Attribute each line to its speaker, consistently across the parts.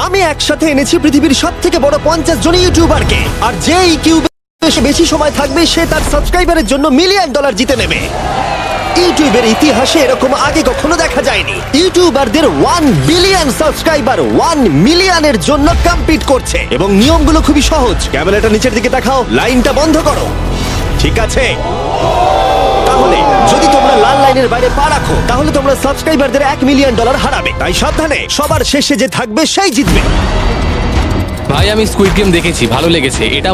Speaker 1: আমি একসাথে এনেছি পৃথিবীর সবথেকে বড় 50 জন ইউটিউবারকে, আর যে এই কিউবে বেশি সময় থাকবে সে তার সাবস্ক্রাইবারের জন্য $1 মিলিয়ন জিতে নেবে। ইউটিউবের ইতিহাসে এরকম আগে কখনো দেখা যায়নি। ইউটিউবারদের 1 বিলিয়ন সাবস্ক্রাইবার 1 মিলিয়নের জন্য কম্পিট করছে, এবং নিয়মগুলো খুবই সহজ। ক্যামেরাটা নিচের দিকে দেখাও, লাইনটা বন্ধ করো। ঠিক আছে, তাহলে যদি তোমরা লাল লাইনের বাইরে পা রাখো তাহলে তোমরা সাবস্ক্রাইবারদের $1 মিলিয়ন হারাবে। তাই সাবধানে, সবার শেষে যে থাকবে সেই জিতবে।
Speaker 2: ভাই আমি স্কুইড গেম দেখেছি, ভালো লেগেছে। এটা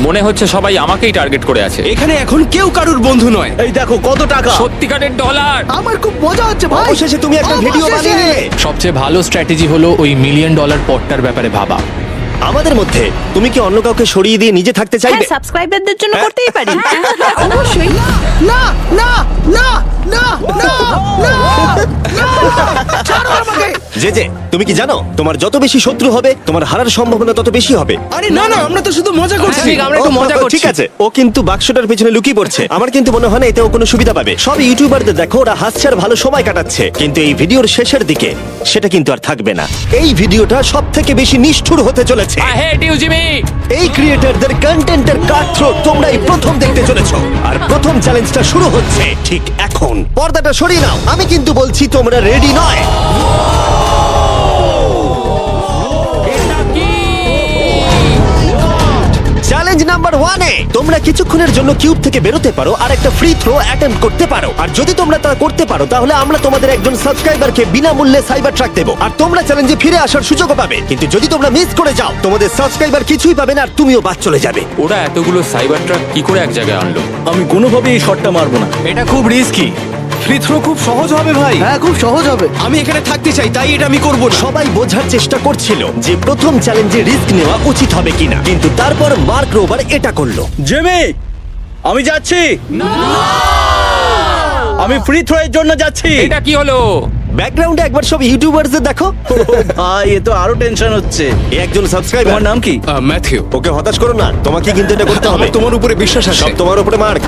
Speaker 2: মনে হচ্ছে সবাই আমাকেই টার্গেট করে আছে।
Speaker 3: এখানে এখন কেউ কারুর বন্ধু নয়।
Speaker 1: এই দেখো কত টাকা,
Speaker 2: সত্যিকারের ডলার।
Speaker 4: আমার খুব মজা হচ্ছে ভাই।
Speaker 1: অবশেষে তুমি একটা ভিডিও বানিয়ে নিলে।
Speaker 2: সবচেয়ে ভালো স্ট্র্যাটেজি হলো ওই $1 মিলিয়ন পটটার ব্যাপারে ভাবা।
Speaker 1: আমাদের মধ্যে তুমি কি অন্য কাউকে সরিয়ে দিয়ে নিজে থাকতে চাইবে?
Speaker 5: হ্যাঁ, সাবস্ক্রাইবারদের জন্য করতেই পারি।
Speaker 4: অবশ্যই। না না না না না না ছাড়ো আমাকে।
Speaker 1: যে তুমি কি জানো তোমার যত বেশি শত্রু হবে তোমার হারার সম্ভাবনা তত বেশি হবে?
Speaker 3: আরে না না, আমরা তো শুধু মজা করছি।
Speaker 2: ঠিক, আমরা একটু মজা করছি।
Speaker 1: ঠিক আছে, ও কিন্তু বাক্সটার পেছনে লুকিয়ে পড়ছে। আমার কিন্তু মনে হয় না এতে ও কোনো সুবিধা পাবে। সব ইউটিউবারদের দেখো ওরা হাসছে আর ভালো সময় কাটাচ্ছে, কিন্তু এই ভিডিওর শেষের দিকে সেটা কিন্তু আর থাকবে না। এই ভিডিওটা সবথেকে বেশি নিষ্ঠুর হতে চলেছে।
Speaker 2: I hate you Jimmy.
Speaker 1: এই ক্রিয়েটরদের কন্টেন্টের কাটথ্রোট তোমরাই প্রথম দেখতে চলেছো, আর প্রথম চ্যালেঞ্জটা শুরু হচ্ছে ঠিক এখন। পর্দাটা সরিয়ে নাও, আমি কিন্তু বলছি তোমরা রেডি নয়। চ্যালেঞ্জ নাম্বার 1 এ তোমরা কিছুক্ষণের জন্য কিউব থেকে বেরোতে পারো আর একটা ফ্রি থ্রো অ্যাটেম্প্ট করতে পারো। আর যদি তোমরা তা করতে পারো তাহলে আমরা তোমাদের একজন সাবস্ক্রাইবারকে বিনামূল্যে সাইবার ট্রাক দেবো, আর তোমরা চ্যালেঞ্জে ফিরে আসার সুযোগও পাবে। কিন্তু যদি তোমরা মিস করে যাও তোমাদের সাবস্ক্রাইবার কিছুই পাবে না আর তুমিও বাদ চলে যাবে।
Speaker 2: ওরা এতগুলো সাইবার ট্রাক কি করে এক জায়গায় আনলো?
Speaker 6: আমি কোনোভাবেই এই শটটা মারবো না।
Speaker 2: এটা খুব রিস্কি।
Speaker 3: ফ্রি থ্রো খুব সহজ হবে ভাই।
Speaker 4: হ্যাঁ, খুব সহজ হবে।
Speaker 3: আমি এখানে থাকতে চাই, তাই এটা আমি করব না।
Speaker 1: সবাই বোঝার চেষ্টা করছিল যে প্রথম চ্যালেঞ্জে রিস্ক নেওয়া উচিত হবে কিনা, কিন্তু তারপর মার্ক রোবার এটা করলো।
Speaker 6: জেমি, আমি যাচ্ছি। আমি ফ্রি থ্রো এর জন্য যাচ্ছি।
Speaker 2: এটা কি হলো?
Speaker 1: ব্যাকগ্রাউন্ডে একবার সব ইউটিউবারদের দেখো।
Speaker 6: ভাই, এ তো আরো টেনশন হচ্ছে।
Speaker 1: এ একজন সাবস্ক্রাইবার।
Speaker 6: তোমার নাম কি?
Speaker 3: ম্যাথিউ।
Speaker 1: ওকে হতাশ করো না, তোমাকে কিন্তু এটা করতে হবে।
Speaker 3: আমার তোমার উপরে বিশ্বাস আছে।
Speaker 1: সব তোমার উপরে মার্ক।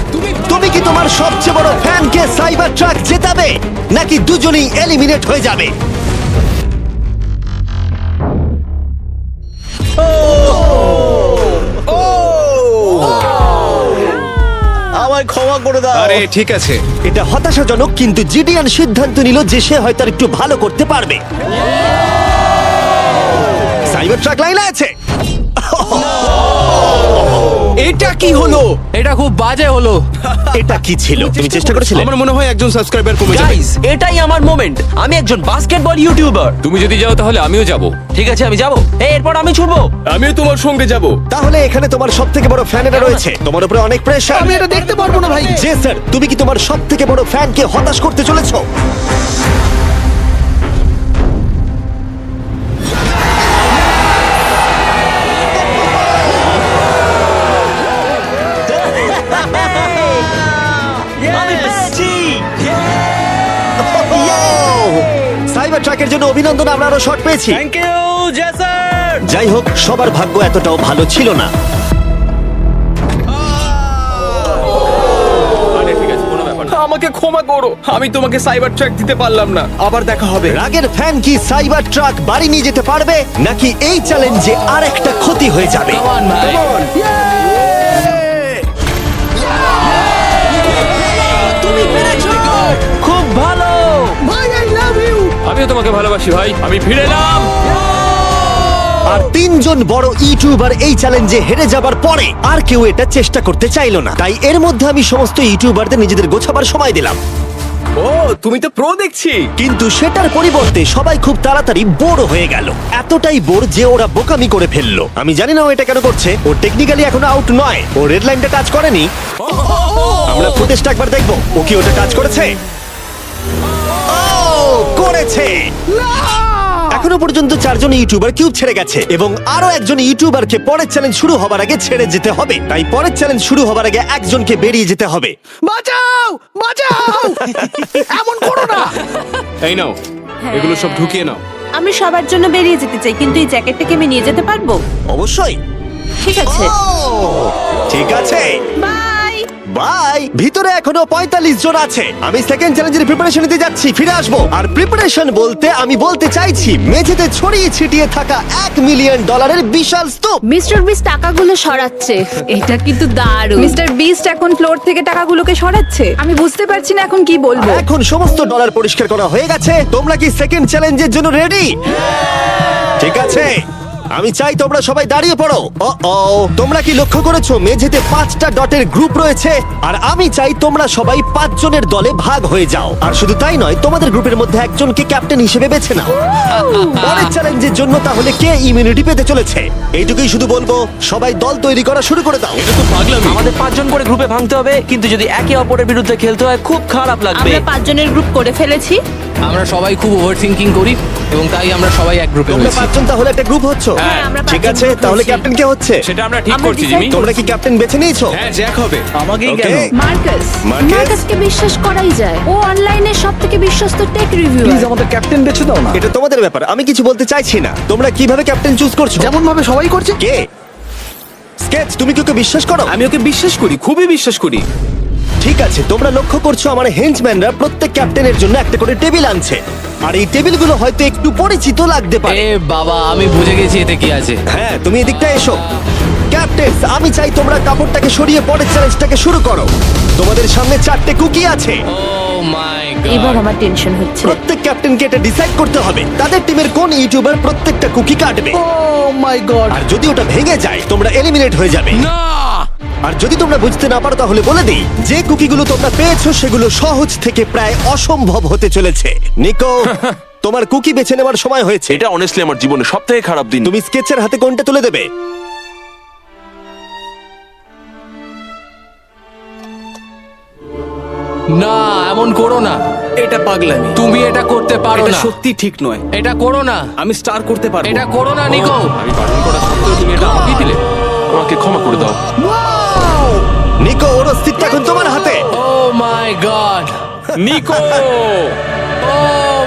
Speaker 1: তুমি কি তোমার সবচেয়ে বড় ফ্যানকে সাইবার ট্রাক জেতাবে, নাকি দুজনেই এলিমিনেট হয়ে যাবে?
Speaker 6: আমায় ক্ষমা করে দাও।
Speaker 3: আরে ঠিক আছে।
Speaker 1: এটা হতাশাজনক, কিন্তু জিডিয়ান সিদ্ধান্ত নিল যে সে হয়তো আর একটু ভালো করতে পারবে। সাইবার ট্রাক লাইনে আছে।
Speaker 3: এটা কি হলো?
Speaker 2: এটা খুব বাজে হলো।
Speaker 1: এটা কি ছিল? তুমি চেষ্টা করেছিলে?
Speaker 3: আমার মনে হয় একজন সাবস্ক্রাইবার কমে যাবে।
Speaker 7: গাইস, এটাই আমার মোমেন্ট। আমি একজন বাস্কেটবল ইউটিউবার।
Speaker 2: তুমি যদি যাও তাহলে আমিও যাব।
Speaker 7: ঠিক আছে, আমি যাব। এরপর আমি ছুটবো।
Speaker 3: আমিও তোমার সঙ্গে যাব।
Speaker 1: তাহলে এখানে তোমার সব থেকে বড় ফ্যানেরা রয়েছে, তোমার উপরে অনেক প্রেশার।
Speaker 4: আমি এটা দেখতে পারবো না ভাই।
Speaker 1: যে স্যার, তুমি কি তোমার সব থেকে বড় ফ্যানকে হতাশ করতে চলেছো? সাইবার ট্রাকের জন্য অভিনন্দন, আমরা আরো শট পেয়েছি।
Speaker 6: থ্যাংক ইউ জেসার।
Speaker 1: যাই হোক, সবার ভাগ্য এতটাও ভালো ছিল না।
Speaker 2: ঠিক আছে, কোনো ব্যাপার না।
Speaker 3: আমাকে ক্ষমা করো, আমি তোমাকে সাইবার ট্র্যাক দিতে পারলাম না। আবার দেখা হবে।
Speaker 1: রাগের ফ্যান কি সাইবার ট্রাক বাড়ি নিয়ে যেতে পারবে, নাকি এই চ্যালেঞ্জে আর একটা ক্ষতি হয়ে যাবে?
Speaker 7: খুব ভালো।
Speaker 4: ভাই, আই লাভ ইউ।
Speaker 2: আমিও তোমাকে ভালোবাসি ভাই। আমি ফিরে এলাম।
Speaker 1: আর 3 জন বড় ইউটিউবার এই চ্যালেঞ্জে হেরে যাবার পরে আর কেউ এটা চেষ্টা করতে চাইলো না। তাই এর মধ্যে আমি সমস্ত ইউটিউবারদের নিজেদের গোছাবার সময় দিলাম।
Speaker 3: ও, তুমি তো প্রো দেখছি।
Speaker 1: কিন্তু সেটার পরিবর্তে সবাই খুব তাড়াতাড়ি বোর হয়ে গেল। এতটাই বোর যে ওরা বোকামি করে ফেললো। আমি জানি না ও এটা কেন করছে। ও টেকনিক্যালি এখনো আউট নয়, ও রেড লাইনটা টাচ করেনি। আমরা ফুটেজটা একবার দেখবো, ও কি ওটা টাচ করেছে? ও করেছে। এখনো পর্যন্ত 4 জন ইউটিউবার কিউব ছেড়ে গেছে, এবং আরো একজন ইউটিউবারকে পরের চ্যালেঞ্জ শুরু হবার আগে ছেড়ে যেতে হবে। তাই পরের চ্যালেঞ্জ শুরু হবার আগে একজনকে বেরিয়ে যেতে হবে।
Speaker 4: বাঁচাও, বাঁচাও। এমন করো না।
Speaker 3: এই নাও, এগুলো সব ঢুকিয়ে নাও।
Speaker 5: আমি সবার জন্য বেরিয়ে যেতে চাই, কিন্তু এই জ্যাকেটটাকে আমি নিয়ে যেতে পারবো?
Speaker 1: অবশ্যই।
Speaker 5: ঠিক আছে,
Speaker 1: ও, ঠিক আছে।
Speaker 5: বাই।
Speaker 1: বাই। ভিতরে এখনো 45 জন আছে। আমি সেকেন্ড চ্যালেঞ্জের প্রিপারেশন নিতে যাচ্ছি, ফিরে আসবো। আর প্রিপারেশন বলতে আমি বলতে চাইছি মেঝেতে ছড়িয়ে ছিটিয়ে থাকা $1 মিলিয়ন বিশাল স্তূপ।
Speaker 5: মিস্টার বিস্ট টাকাগুলো সরাচ্ছে। এটা কিন্তু দারুণ।
Speaker 8: মিস্টার বিস্ট এখন ফ্লোর থেকে টাকাগুলোকে সরাচ্ছে। আমি বুঝতে পারছি না এখন কি বলবো।
Speaker 1: এখন সমস্ত ডলার পরিষ্কার করা হয়ে গেছে। তোমরা কি সেকেন্ড চ্যালেঞ্জের জন্য রেডি? ঠিক আছে, আমি চাই তোমরা সবাই দাঁড়িয়ে পড়ো। তোমরা কি লক্ষ্য করেছো মেঝেতে 5টা ডটের গ্রুপ রয়েছে? আর আমি চাই তোমরা সবাই 5 জনের দলে ভাগ হয়ে যাও। আর শুধু তাই নয়, তোমাদের গ্রুপের মধ্যে একজনকে ক্যাপ্টেন হিসেবে বেছে নাও। পরের চ্যালেঞ্জের জন্য তাহলে কে ইমিউনিটি পেতে চলেছে? এইটুকুই শুধু বলবো, সবাই দল তৈরি করা শুরু করে দাও।
Speaker 7: আমাদের 5 জন করে গ্রুপে ভাঙতে হবে, কিন্তু যদি একে অপরের বিরুদ্ধে খেলতে হয় খুব খারাপ লাগবে।
Speaker 5: আমরা 5 জনের গ্রুপ করে ফেলেছি।
Speaker 2: আমরা সবাই খুব ওভার থিঙ্কিং করি এবং তাই আমরা সবাই এক গ্রুপে
Speaker 1: তোমরা
Speaker 2: হয়েছি।
Speaker 1: 5 জন তাহলে একটা গ্রুপ হচ্ছ?
Speaker 2: হ্যাঁ,
Speaker 5: আমরা
Speaker 1: ঠিক
Speaker 5: 5 জন
Speaker 1: আছে,
Speaker 5: group
Speaker 1: তাহলে
Speaker 5: হচ্ছি।
Speaker 1: ক্যাপ্টেন কে হচ্ছে?
Speaker 2: সেটা আমরা ঠিক
Speaker 5: আমরা
Speaker 2: করছি
Speaker 5: decide
Speaker 2: জিমি।
Speaker 1: তোমরা কি ক্যাপ্টেন বেছে নিয়েছো?
Speaker 3: হ্যাঁ, জ্যাক হবে।
Speaker 6: আমাকেই
Speaker 1: Okay.
Speaker 6: কেন?
Speaker 8: Marcus,
Speaker 1: Marquez?
Speaker 5: মার্কাসকে বিশ্বাস করাই যায়। ও অনলাইনে সবথেকে বিশ্বস্ত টেক রিভিউয়ার।
Speaker 6: আমাদের ক্যাপ্টেন বেছে দাও না।
Speaker 1: এটা তোমাদের ব্যাপার, আমি কিছু বলতে চাইছি না। তোমরা কিভাবে ক্যাপ্টেন চুজ করছো?
Speaker 4: যেমন ভাবে সবাই করছে।
Speaker 1: কে? স্কেচ, তুমি কি ওকে বিশ্বাস করো?
Speaker 3: আমি ওকে বিশ্বাস করি, খুবই বিশ্বাস করি।
Speaker 1: ঠিক আছে, তোমরা লক্ষ্য করছো আমার হেঞ্চম্যানরা প্রত্যেক ক্যাপ্টেনের জন্য একটা করে টেবিল আনছে। আর এই টেবিলগুলো হয়তো একটু পরিচিত লাগতে পারে।
Speaker 2: এ বাবা, আমি বুঝে গেছি এতে কি আছে।
Speaker 1: হ্যাঁ, তুমি এদিকটা এসো। ক্যাপ্টেন্স, আমি চাই তোমরা কাপড়টাকে সরিয়ে পরের চ্যালেঞ্জটাকে শুরু করো। তোমাদের সামনে 4টে কুকি আছে।
Speaker 2: ও মাই
Speaker 5: এবার
Speaker 2: গড।
Speaker 5: আমার টেনশন হচ্ছে।
Speaker 1: প্রত্যেক ক্যাপ্টেনকে এটা ডিসাইড করতে হবে তাদের টিমের কোন ইউটিউবার প্রত্যেকটা কুকি কাটবে।
Speaker 4: ও মাই গড।
Speaker 1: আর যদি ওটা ভেঙে যায় তোমরা এলিমিনেট হয়ে যাবে।
Speaker 2: না!
Speaker 1: আর যদি তোমরা বুঝতে না পারো তাহলে বলে দিই, যে কুকিগুলো তোমরা পেয়েছো সেগুলো সহজ থেকে প্রায় অসম্ভব হতে চলেছে। নিকো, তোমার কুকি বেছে নেওয়ার সময় হয়েছে।
Speaker 9: এটা অনেস্টলি আমার জীবনের সবথেকে খারাপ দিন।
Speaker 1: তুমি স্কেচের হাতে কোনটা তুলে দেবে?
Speaker 2: না, এমন করো না।
Speaker 3: এটা পাগলামি।
Speaker 2: তুমি এটা করতে পারো
Speaker 3: এটা
Speaker 2: না।
Speaker 3: সত্যি ঠিক নয়।
Speaker 2: এটা করো না।
Speaker 3: আমি স্টার করতে পারবো।
Speaker 2: এটা করো না নিকো।
Speaker 9: আমি বারণ করা সত্ত্বেও তুমি এটা আমাকেই দিলে। আমাকে ক্ষমা করে দাও।
Speaker 1: নিকো, ওর অস্তিত্ব এখন তোমার হাতে।
Speaker 2: ও my god.
Speaker 3: Nicco!
Speaker 2: O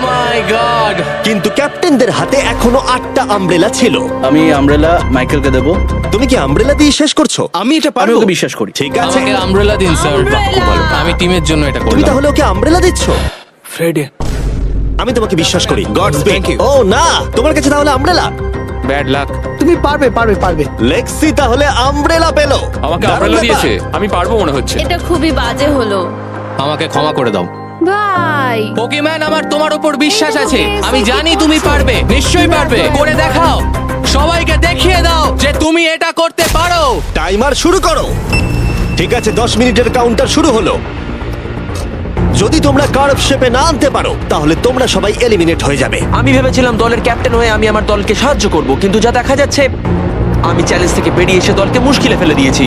Speaker 2: my god.
Speaker 1: কিন্তু ক্যাপ্টেনদের হাতে এখনো 8টা আমব্রেলা ছিল।
Speaker 6: আমি আমব্রেলা মাইকেলকে দেবো।
Speaker 1: তুমি কি আমব্রেলা দিয়ে শেষ করছো?
Speaker 3: আমি এটা
Speaker 6: আমি
Speaker 3: পারবো।
Speaker 6: ওকে বিশ্বাস করি।
Speaker 1: ঠিক আছে,
Speaker 2: আমাকে আমব্রেলা দিন স্যার। আমি টিমের জন্য এটা
Speaker 1: তুমি
Speaker 2: করলাম।
Speaker 1: তাহলে ওকে আমব্রেলা দিচ্ছ?
Speaker 3: ফ্রেডে।
Speaker 1: আমি তোমাকে বিশ্বাস করি। God
Speaker 3: Thank you.
Speaker 1: ও না, তোমার কাছে তাহলে আমব্রেলা।
Speaker 2: Bad luck.
Speaker 4: তুমি পারবে।
Speaker 1: লেক্সি তাহলে আমব্রেলা পেলো।
Speaker 9: আমাকে
Speaker 1: দারুণ
Speaker 9: আমব্রেলা
Speaker 1: ব্যাপার।
Speaker 9: দিয়েছে। আমি পারবো মনে হচ্ছে।
Speaker 5: এটা খুবই বাজে হলো।
Speaker 2: আমাকে ক্ষমা করে দাও।
Speaker 5: ভাই,
Speaker 2: পোকেম্যান, আমার তোমার উপর বিশ্বাস আছে। আমি জানি তুমি পারবে, নিশ্চয়ই পারবে। করে দেখাও, সবাইকে দেখিয়ে দাও যে তুমি এটা করতে পারো।
Speaker 1: টাইমার শুরু করো। ঠিক আছে, 10 মিনিটের কাউন্টার শুরু হলো। যদি তোমরা কার্ভ শেপে না আনতে পারো তাহলে তোমরা সবাই এলিমিনেট হয়ে যাবে।
Speaker 7: আমি ভেবেছিলাম দলের ক্যাপ্টেন হয়ে আমি আমার দলকে সাহায্য করব, কিন্তু যা দেখা যাচ্ছে আমি চ্যালেঞ্জ থেকে বেরিয়ে এসে দলকে মুশকিলে ফেলে দিয়েছি।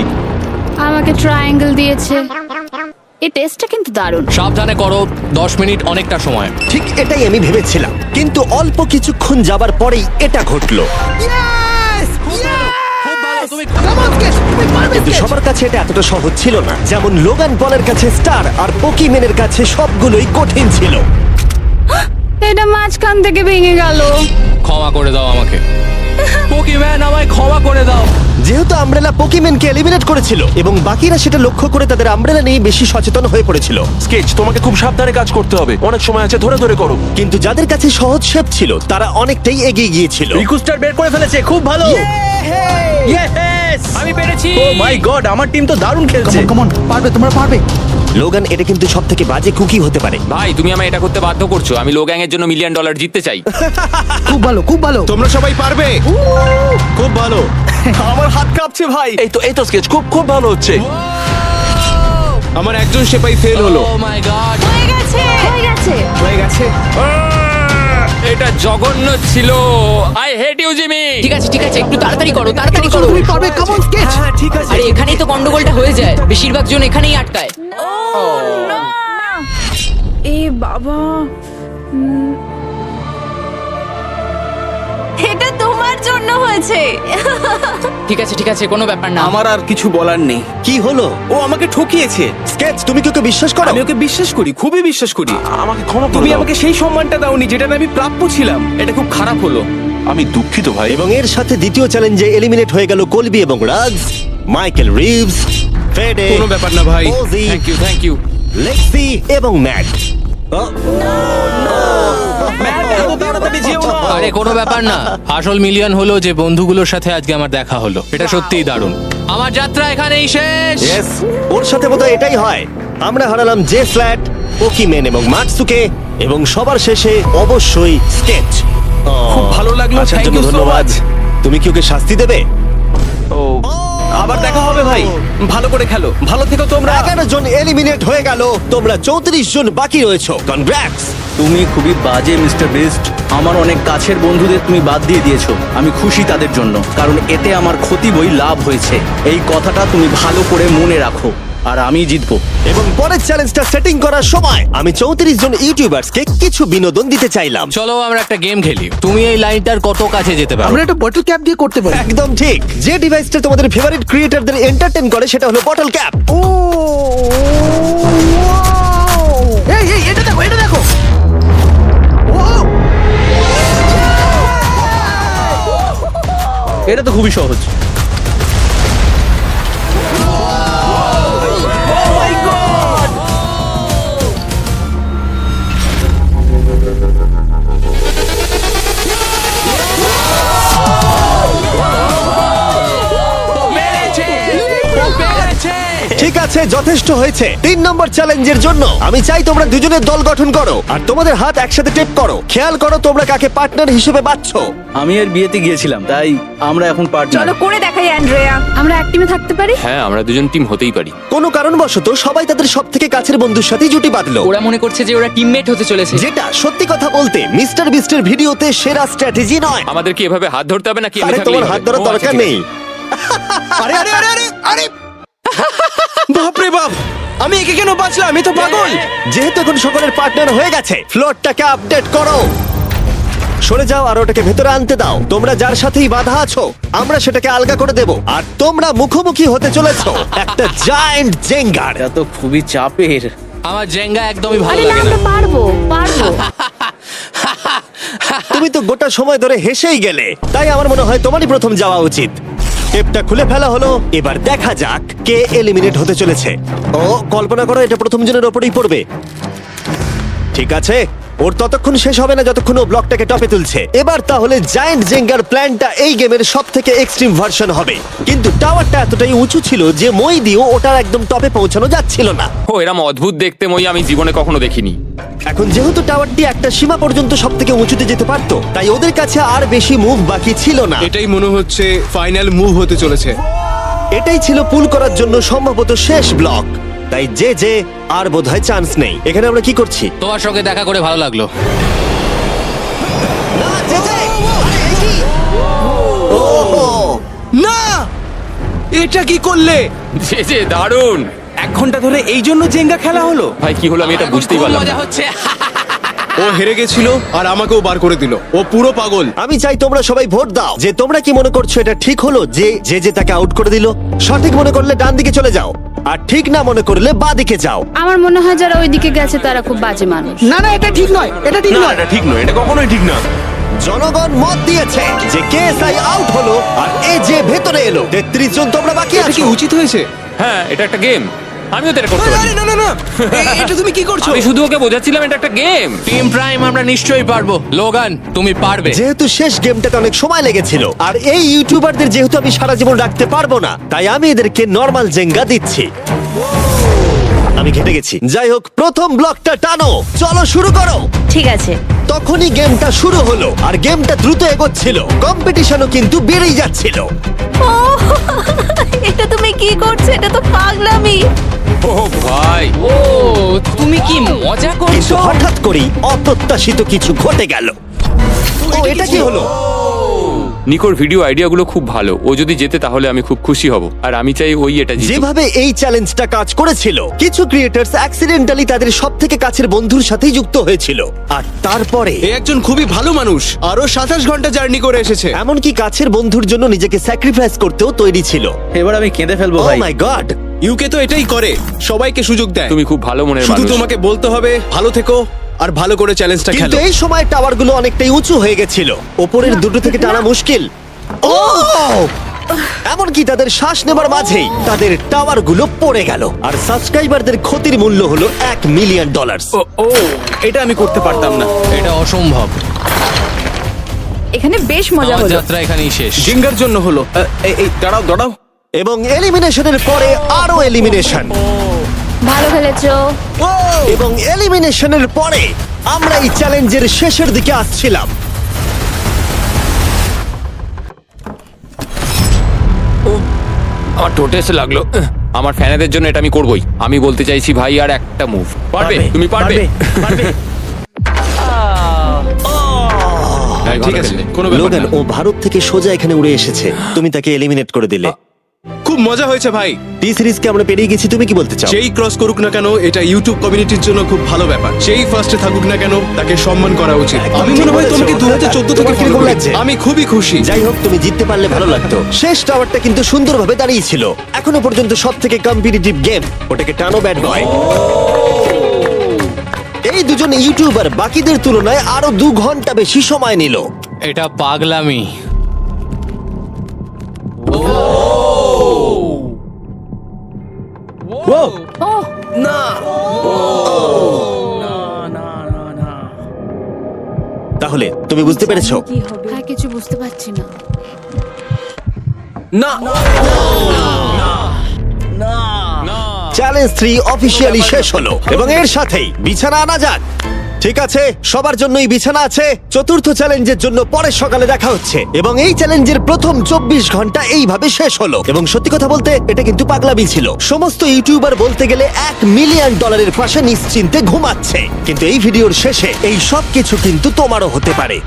Speaker 5: আমাকে ট্রায়াঙ্গেল দিয়েছে। এই টেস্টটা কিন্তু দারুণ।
Speaker 2: সাবধানে করো, 10 মিনিট অনেকটা সময়।
Speaker 1: ঠিক এটাই আমি ভেবেছিলাম, কিন্তু অল্প কিছুক্ষণ যাবার পরেই এটা ঘটলো।
Speaker 2: খুব ভালো, তুমি
Speaker 1: কিন্তু সবার কাছে এটা এতটা সহজ ছিল না। যেমন লোগান পলের কাছে স্টার আর পোকিমেনের কাছে সবগুলোই কঠিন ছিল।
Speaker 5: এটা মাঝখান থেকে ভেঙে গেল।
Speaker 2: ক্ষমা করে দাও আমাকে। পোকেম্যান, আমায় ক্ষমা করে দাও।
Speaker 1: যেহেতু আমব্রেলা পোকিমেনকে এলিমিনেট করেছিল এবং বাকিরা সেটা লক্ষ্য করে তাদের আমব্রেলা নিয়ে বেশি সচেতন হয়ে পড়েছিল।
Speaker 9: স্কেচ, তোমাকে খুব সাবধানে কাজ করতে হবে। অনেক সময় আছে, ধরে ধরে করো।
Speaker 1: কিন্তু যাদের কাছে সহজ শেপ ছিল তারা অনেকটাই এগিয়ে গিয়েছিল।
Speaker 6: রিকুস্টার বের করে ফেলেছে, খুব ভালো। Yes!
Speaker 2: আমি পেরেছি।
Speaker 6: ও মাই গড, আমার টিম তো দারুণ খেলছে।
Speaker 4: কমন তোমরা পারবে।
Speaker 1: লোগান, এটা কিন্তু সব থেকে বাজে কুকি হতে পারে।
Speaker 2: ভাই, তুমি আমায় এটা করতে বাধ্য করছো। আমি লো গ্যাং এর জন্য $1 মিলিয়ন জিততে চাই।
Speaker 4: খুব ভালো।
Speaker 3: তোমরা সবাই পারবে।
Speaker 1: খুব ভালো।
Speaker 3: আমার হাত কাঁপছে ভাই।
Speaker 9: এই তো স্কেচ, খুব খুব ভালো হচ্ছে।
Speaker 3: আমার একজন সেপাই ফেল হলো।
Speaker 2: Oh my God.
Speaker 5: হয়ে গেছে।
Speaker 3: হয়ে গেছে।
Speaker 2: এটা জঘন্য ছিল। I hate you Jimmy.
Speaker 10: ঠিক আছে একটু তাড়াতাড়ি করো
Speaker 4: তুমি পারবে। Common sketch.
Speaker 3: হ্যাঁ, ঠিক আছে।
Speaker 10: আরে এখানেই তো গন্ডগোলটা হয়ে যায়, বেশিরভাগ জন এখানেই আটকায়।
Speaker 8: এ বাবা,
Speaker 5: এটা তোমার জন্য হয়েছে।
Speaker 10: ঠিক আছে কোনো ব্যাপার না।
Speaker 3: আমার আর কিছু বলার নেই।
Speaker 1: কি হলো?
Speaker 3: ও আমাকে ঠকিয়েছে।
Speaker 1: স্কেচ, তুমি কি ওকে বিশ্বাস করো?
Speaker 3: আমি ওকে বিশ্বাস করি, খুবই বিশ্বাস করি।
Speaker 9: আমাকে ক্ষমা করে
Speaker 3: তুমি
Speaker 9: দাও।
Speaker 3: আমাকে সেই সম্মানটা দাওনি যেটা আমি প্রাপ্য ছিলাম। এটা খুব খারাপ হলো।
Speaker 9: আমি দুঃখিত ভাই।
Speaker 1: এবং এর সাথে দ্বিতীয় চ্যালেঞ্জে এলিমিনেট হয়ে গেল কলবি এবং রাজ, মাইকেল রিভস, ফেডে,
Speaker 3: কোনো ব্যাপার না ভাই।
Speaker 1: ওজি,
Speaker 2: থ্যাংক ইউ
Speaker 1: লেক্সি এবং ম্যাট।
Speaker 2: আরে কোনো ব্যাপার না, আসল মিলিয়ন হলো যে বন্ধুগুলোর সাথে আজকে আমার দেখা হলো। এটা সত্যিই দারুণ। আমার যাত্রা এখানেই শেষ।
Speaker 1: Yes, ওর সাথে বোধহয় এটাই হয়। আমরা হারালাম জে ফ্ল্যাট, পোকিমেন এবং মাটসুকে, এবং সবার শেষে অবশ্যই স্কেচ।
Speaker 3: খুব ভালো লাগলো,
Speaker 1: আসার
Speaker 3: thank
Speaker 1: জন্য
Speaker 3: you so
Speaker 1: ধন্যবাদ।
Speaker 3: much।
Speaker 1: তুমি কি ওকে শাস্তি দেবে?
Speaker 3: আবার দেখা হবে ভাই, ভালো করে খেলো, ভালো থেকো তোমরা।
Speaker 1: 11 জন এলিমিনেট হয়ে গেল, তোমরা 34 জন বাকি রয়েছো। কনগ্রাটস।
Speaker 6: তুমি খুবই বাজে মিস্টার বিস্ট। আমার অনেক কাছের বন্ধুদের তুমি বাদ দিয়ে দিয়েছো। আমি খুশি তাদের জন্য, কারণ এতে আমার ক্ষতি বই লাভ হয়েছে। এই কথাটা তুমি ভালো করে মনে রাখো, আর আমি জিতবো।
Speaker 1: এবং পরের চ্যালেঞ্জটা সেটিং করার সময় আমি 34 জন ইউটিউবার্সকে কিছু বিনোদন দিতে চাইলাম।
Speaker 2: চলো আমরা একটা গেম খেলি। তুমি এই লাইনটার কত কাছে যেতে পারো?
Speaker 4: আমরা একটা বটল ক্যাপ দিয়ে করতে পারি।
Speaker 1: একদম ঠিক। যে ডিভাইসটা তোমাদের ফেভারিট ক্রিয়েটরদের এন্টারটেইন করে সেটা হলো বটল ক্যাপ।
Speaker 4: ও এই এই এটা দেখো, এটা দেখো। ও
Speaker 6: এটা তো খুবই সহজ।
Speaker 1: ঠিক আছে, যথেষ্ট হয়েছে। 3 নম্বর চ্যালেঞ্জের জন্য আমি চাই তোমরা দুজনের দল গঠন করো আর তোমাদের হাত একসাথে টেপ করো। খেয়াল করো তোমরা কাকে পার্টনার হিসেবে বাছছো।
Speaker 6: আমি এর বিয়েতে গিয়েছিলাম, তাই আমরা এখন পার্টনার।
Speaker 8: চলো করে দেখাই অ্যান্ড্রেয়া।
Speaker 5: আমরা এক টিমে থাকতে পারি?
Speaker 9: হ্যাঁ, আমরা দুজন টিম হতেই পারি।
Speaker 1: কোনো কারণবশত সবাই তাদের সবথেকে কাছের বন্ধুর সাথে জুটি বাঁধলো,
Speaker 10: ওরা মনে করছে যে ওরা টিমমেট হতে চলেছে।
Speaker 1: যেটা সত্যি কথা বলতে মিস্টার বিস্টের ভিডিওতে সেরা স্ট্র্যাটেজি নয়।
Speaker 9: আমাদের কি এভাবে হাত ধরতে হবে নাকি?
Speaker 1: আরে তোমার হাত ধরার দরকার নেই।
Speaker 3: আরে আরে আরে আরে আরে বাপরে বাপ, আমি একে কেন বাঁচলাম? আমি তো পাগল।
Speaker 1: যেহেতু এখন সকলের পার্টনার হয়ে গেছে, ফ্লোরটাকে আপডেট করো। সরে যাও আর ওটাকে ভেতরে আনতে দাও। তোমরা যার সাথেই বাধা আছো আমরা সেটাকে আলগা করে দেব। আর তোমরা মুখোমুখি হতে চলেছো একটা জায়ান্ট জেঙ্গার।
Speaker 6: এটা তো খুবই চাপের।
Speaker 2: আমার জেঙ্গা একদমই ভালো
Speaker 5: আরে না,
Speaker 2: লাগে না।
Speaker 5: আমরা পারবো পারবো।
Speaker 1: তুমি তো গোটা সময় ধরে হেসেই গেলে, তাই আমার মনে হয় তোমারই প্রথম যাওয়া উচিত। টেপটা খুলে ফেলা হলো, এবার দেখা যাক কে এলিমিনেট হতে চলেছে। ও কল্পনা করো এটা প্রথম জনের ওপরেই পড়বে। ঠিক আছে, ওর ততক্ষণ শেষ হবে না যতক্ষণ ও ব্লকটাকে টপে তুলছে। এবার তাহলে জায়ান্ট জেঙ্গার প্ল্যানটা এই গেমের সব থেকে এক্সট্রিম ভার্সন হবে, কিন্তু টাওয়ারটা এতটাই উঁচু ছিল যে মই দিয়েও ওটার একদম টপে পৌঁছানো যাচ্ছিল না।
Speaker 9: ও এরম অদ্ভুত দেখতে মই আমি জীবনে কখনো দেখিনি।
Speaker 1: এখন যেহেতু টাওয়ারটি একটা সীমা পর্যন্ত সব থেকে উঁচুতে যেতে পারতো, তাই ওদের কাছে আর বেশি মুভ বাকি ছিল না।
Speaker 3: এটাই মনে হচ্ছে ফাইনাল মুভ হতে চলেছে।
Speaker 1: এটাই ছিল পুল করার জন্য সম্ভবত শেষ ব্লক, তাই যে আর বোধহয় চান্স নেই। এখানে আমরা কি করছি?
Speaker 2: তোমার সঙ্গে দেখা করে ভালো লাগলো।
Speaker 3: না, এটা কি করলে?
Speaker 9: যে দারুণ।
Speaker 3: 1 ঘন্টা ধরে এই জন্য জেঙ্গা খেলা হলো?
Speaker 9: ভাই কি হলো আমি এটা বুঝতেই
Speaker 2: খুব
Speaker 9: পারলাম
Speaker 2: মজা
Speaker 9: না।
Speaker 2: হচ্ছে।
Speaker 3: ও হেরে গেছিল আর আমাকেও বার করে দিল। ও পুরো পাগল।
Speaker 1: আমি চাই তোমরা সবাই ভোট দাও যে তোমরা কি মনে করছো এটা ঠিক হলো যে তাকে আউট করে দিল। সঠিক মনে করলে ডান দিকে চলে যাও, আর ঠিক না মনে করলে বাঁ দিকে যাও।
Speaker 5: আমার মনে হয় যারা ওইদিকে গেছে তারা খুব বাজে মানুষ।
Speaker 4: না না, এটা ঠিক নয়, এটা ঠিক নয়।
Speaker 3: এটা ঠিক নয়, এটা কখনোই ঠিক না।
Speaker 1: জনগণ মত দিয়েছে যে কেএসআই আউট হলো আর এ যে ভেতরে এলো। 33 জন তোমরা বাকি
Speaker 3: এটা কি
Speaker 1: আছো।
Speaker 3: উচিত হয়েছে?
Speaker 9: হ্যাঁ, এটা একটা গেম। আমিও তো এটা করতে পারি।
Speaker 3: আরে না না না, এটা তুমি কি করছো?
Speaker 9: আমি শুধু ওকে বোঝাচ্ছিলাম এটা একটা গেম।
Speaker 2: টিম প্রাইম আমরা নিশ্চয়ই পারবো। লোগান তুমি পারবে।
Speaker 1: যেহেতু শেষ গেমটাতে অনেক সময় লেগেছিল আর এই ইউটিউবারদের যেহেতু আমি সারা জীবন রাখতে পারবো না, তাই আমি এদেরকে নরমাল জেঙ্গা দিচ্ছি। আমি ঘেটে গেছি। যাই হোক, প্রথম ব্লকটা টানো, চলো শুরু করো।
Speaker 5: ঠিক আছে।
Speaker 1: তখনই গেমটা শুরু হলো আর গেমটা দ্রুত এগোচ্ছিল, কম্পিটিশনও কিন্তু বেড়েই যাচ্ছিল।
Speaker 8: এটা তুমি কি করছো? এটা তো পাগলামি।
Speaker 9: ও ভাই,
Speaker 10: ও তুমি কি মজা
Speaker 1: কিন্তু
Speaker 10: করছো?
Speaker 1: হঠাৎ করেই অপ্রত্যাশিত কিছু ঘটে গেল। ও এটা কি হলো?
Speaker 9: নিকোর ভিডিও আইডিয়াগুলো খুব ভালো। ও যদি জেতে তাহলে আমি খুব খুশি হব, আর আমি চাই ওই এটা জিতুক।
Speaker 1: যেভাবে এই চ্যালেঞ্জটা কাজ করেছিল, কিছু ক্রিয়েটার্স অ্যাক্সিডেন্টালি তাদের সব থেকে কাছের বন্ধুর সাথেই যুক্ত হয়েছিল, আর তারপরে
Speaker 3: এ একজন খুবই ভালো মানুষ, আরো 27 ঘন্টা জার্নি করে এসেছে।
Speaker 1: এমনকি কাছের বন্ধুর জন্য নিজেকে স্যাক্রিফাইস করতেও তৈরি ছিল।
Speaker 6: এবার আমি কেঁদে ফেলবো
Speaker 1: ও
Speaker 6: ভাই।
Speaker 1: মাই গড!
Speaker 3: ইউকে তো এটাই করে, সবাইকে সুযোগ দেয়।
Speaker 9: তুমি খুব ভালো মনের
Speaker 3: শুধু
Speaker 9: মানুষ।
Speaker 3: তোমাকে বলতে হবে ভালো থেকো আর ভালো করে চ্যালেঞ্জটা
Speaker 1: কিন্তু
Speaker 3: খেলো।
Speaker 1: এই সময় টাওয়ারগুলো অনেকটাই উঁচু হয়ে গেছিল, ওপরের দুটো থেকে টানা মুশকিল। ও এমনকি তাদের শ্বাস নেবার মাঝেই তাদের টাওয়ার গুলো পড়ে গেল, আর সাবস্ক্রাইবারদের ক্ষতির মূল্য হলো $1 মিলিয়ন।
Speaker 6: ও এটা আমি করতে পারতাম না।
Speaker 2: এটা অসম্ভব।
Speaker 8: এখানে বেশ মজা
Speaker 2: আমার
Speaker 8: হলো।
Speaker 2: যাত্রা এখানেই শেষ।
Speaker 6: জিঙ্গার জন্য হলো। এই দাঁড়াও।
Speaker 1: এবং এলিমিনেশনের পরে আরো এলিমিনেশন,
Speaker 5: ভালো খেলেছো।
Speaker 1: এবং এলিমিনেশনের পরে আমরা এই চ্যালেঞ্জের শেষের দিকে আসছিলাম।
Speaker 9: আমার টোটে এসে লাগলো। আমার ফ্যানেদের জন্য এটা আমি করবই। আমি বলতে চাইছি ভাই, আর একটা মুভ পারবে, তুমি পারবে। ভাই,
Speaker 3: ঠিক
Speaker 9: ভালো
Speaker 3: আছে,
Speaker 9: খেললে।
Speaker 3: কোনো ব্যাপার
Speaker 1: লোগান,
Speaker 3: না।
Speaker 1: ও ভারত থেকে সোজা এখানে উড়ে এসেছে, তুমি তাকে এলিমিনেট করে দিলে।
Speaker 3: খুব মজা হয়েছে ভাই।
Speaker 1: টি সিরিজকে আমরা পেরিয়ে গেছি, তুমি কি বলতে চাও?
Speaker 3: যেই ক্রস করুক না কেন, এটা ইউটিউব কমিউনিটির জন্য খুব ভালো ব্যাপার। যেই ফার্স্টে থাকুক না কেন, তাকে সম্মান করা উচিত।
Speaker 1: একদম
Speaker 3: আমি
Speaker 1: ঠিক
Speaker 3: মনে হয়
Speaker 1: বলেছো।
Speaker 3: তোমাকে 2014 থেকে
Speaker 1: তোমার
Speaker 3: ফলো
Speaker 1: কিরকম
Speaker 3: করি।
Speaker 1: লাগছে?
Speaker 3: আমি খুবই খুশি।
Speaker 1: যাই হোক, তুমি জিততে পারলে ভালো লাগতো। শেষ টাওয়ারটা কিন্তু সুন্দরভাবে দাঁড়িয়েছিল। এখনো পর্যন্ত সব থেকে কম্পিটিটিভ গেম, ওটাকে টানো ব্যাড বয়। এই দুজন ইউটিউবার বাকিদের তুলনায় আরো 2 ঘন্টা বেশি সময় নিল।
Speaker 2: এটা পাগলামি।
Speaker 1: তাহলে তুমি বুঝতে পেরেছো?
Speaker 8: কি হবে?
Speaker 5: আর কিছু বুঝতে পারছি না।
Speaker 1: চ্যালেঞ্জ 3 অফিসিয়ালি শেষ হলো, এবং এর সাথেই বিছানা আনা যাক। ঠিক আছে, সবার জন্যই বিছানা আছে। চতুর্থ চ্যালেঞ্জের জন্য পরের সকালে দেখা হচ্ছে, এবং এই চ্যালেঞ্জের প্রথম 24 ঘন্টা এইভাবে শেষ হলো। এবং সত্যি কথা বলতে, এটা কিন্তু পাগলামি ছিল। সমস্ত ইউটিউবার বলতে গেলে $1 মিলিয়ন পাশে নিশ্চিন্তে ঘুমাচ্ছে। কিন্তু এই ভিডিওর শেষে এই সব কিছু কিন্তু তোমারও হতে পারে।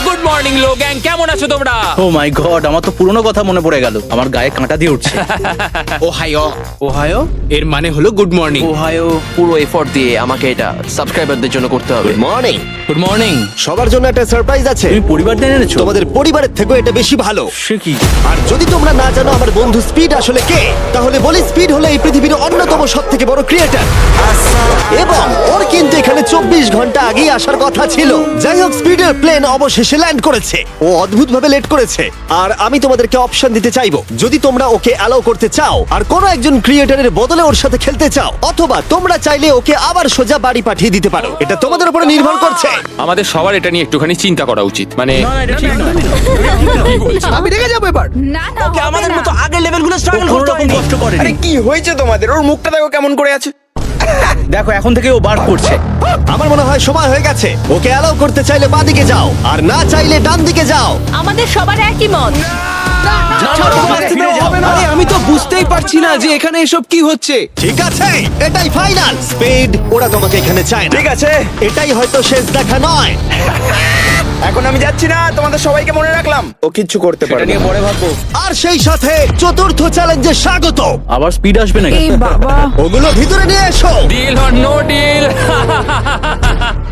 Speaker 2: গুড মর্নিং লোগ্যাং, কেমন আছো তোমরা?
Speaker 6: ও মাই গড, আমার তো পুরনো কথা মনে পড়ে গেল। আমার গায়ে কাঁটা দিয়ে উঠছে।
Speaker 3: ওহাইও এর মানে হলো গুড মর্নিং।
Speaker 7: ওহাইও পুরো এফর্ট দিয়ে আমাকে এটা সাবস্ক্রাইবারদের জন্য করতে হবে।
Speaker 1: Good morning.
Speaker 2: Good morning.
Speaker 1: সবার জন্য একটা সারপ্রাইজ আছে।
Speaker 6: তুমি পরিবার দিয়ে এনেছো?
Speaker 1: তোমাদের পরিবারের থেকেও এটা বেশি ভালো।
Speaker 6: সে কি?
Speaker 1: আর যদি তোমরা না জানো আমার বন্ধু স্পিড আসলে কে, তাহলে বলি স্পিড হলো এই পৃথিবীর অন্যতম সবথেকে বড় ক্রিয়েটর, এবং ওর কিন্তু এখানে 24 ঘন্টা আগেই আসার কথা ছিল। যাই হোক, স্পিডের প্লেন অবশেষে ল্যান্ড করেছে। ও অদ্ভুতভাবে লেট করেছে, আর আমি তোমাদেরকে অপশন দিতে চাইবো। যদি তোমরা ওকে অ্যালাউ করতে চাও আর কোনো একজন ক্রিয়েটরের বদলে ওর সাথে খেলতে চাও, অথবা তোমরা চাইলে ওকে আবার সোজা বাড়ি পাঠিয়ে দিতে পারো। এটা তোমাদের উপরে নির্ভর করছে।
Speaker 9: আমাদের সবার এটা নিয়ে একটুখানি চিন্তা করা উচিত। মানে
Speaker 4: আমি রেগে যাবো এবার।
Speaker 8: না না, হবে
Speaker 7: আমাদের
Speaker 8: না।
Speaker 7: মতো আগের লেভেলগুলো স্ট্রাগল
Speaker 6: কোনো
Speaker 7: করতে
Speaker 6: রকম
Speaker 7: হয়নি।
Speaker 6: কষ্ট করে।
Speaker 4: আরে কি হয়েছে তোমাদের? ওর মুখটা দেখো কেমন করে আছে।
Speaker 6: দেখো, এখন থেকে ও বার করছে।
Speaker 1: আমার মনে হয় সময় হয়ে গেছে। ওকে অ্যালাউ করতে চাইলে বাঁদিকে যাও, আর না চাইলে ডান দিকে যাও।
Speaker 8: আমাদের সবার একই মত।
Speaker 3: আরে আমি তো বুঝতেই পারছি না যে এখানে এসব কি হচ্ছে।
Speaker 1: ঠিক আছে, এটাই ফাইনাল। স্পিড, ওরা তোমাকে এখানে চায় না।
Speaker 4: ঠিক আছে,
Speaker 1: এটাই হয়তো শেষ দেখা নয়।
Speaker 4: এখন আমি যাচ্ছি না, তোমাদের সবাইকে মনে রাখলাম। ও কিচ্ছু করতে পারে
Speaker 6: এটা নিয়ে পরে ভাববো।
Speaker 1: আর সেই সাথে চতুর্থ চ্যালেঞ্জে স্বাগত।
Speaker 6: আবার স্পিড আসবে নাকি?
Speaker 8: এই বাবা,
Speaker 1: ওগুলো ভিতরে নিয়ে এসো।
Speaker 2: Deal or no deal?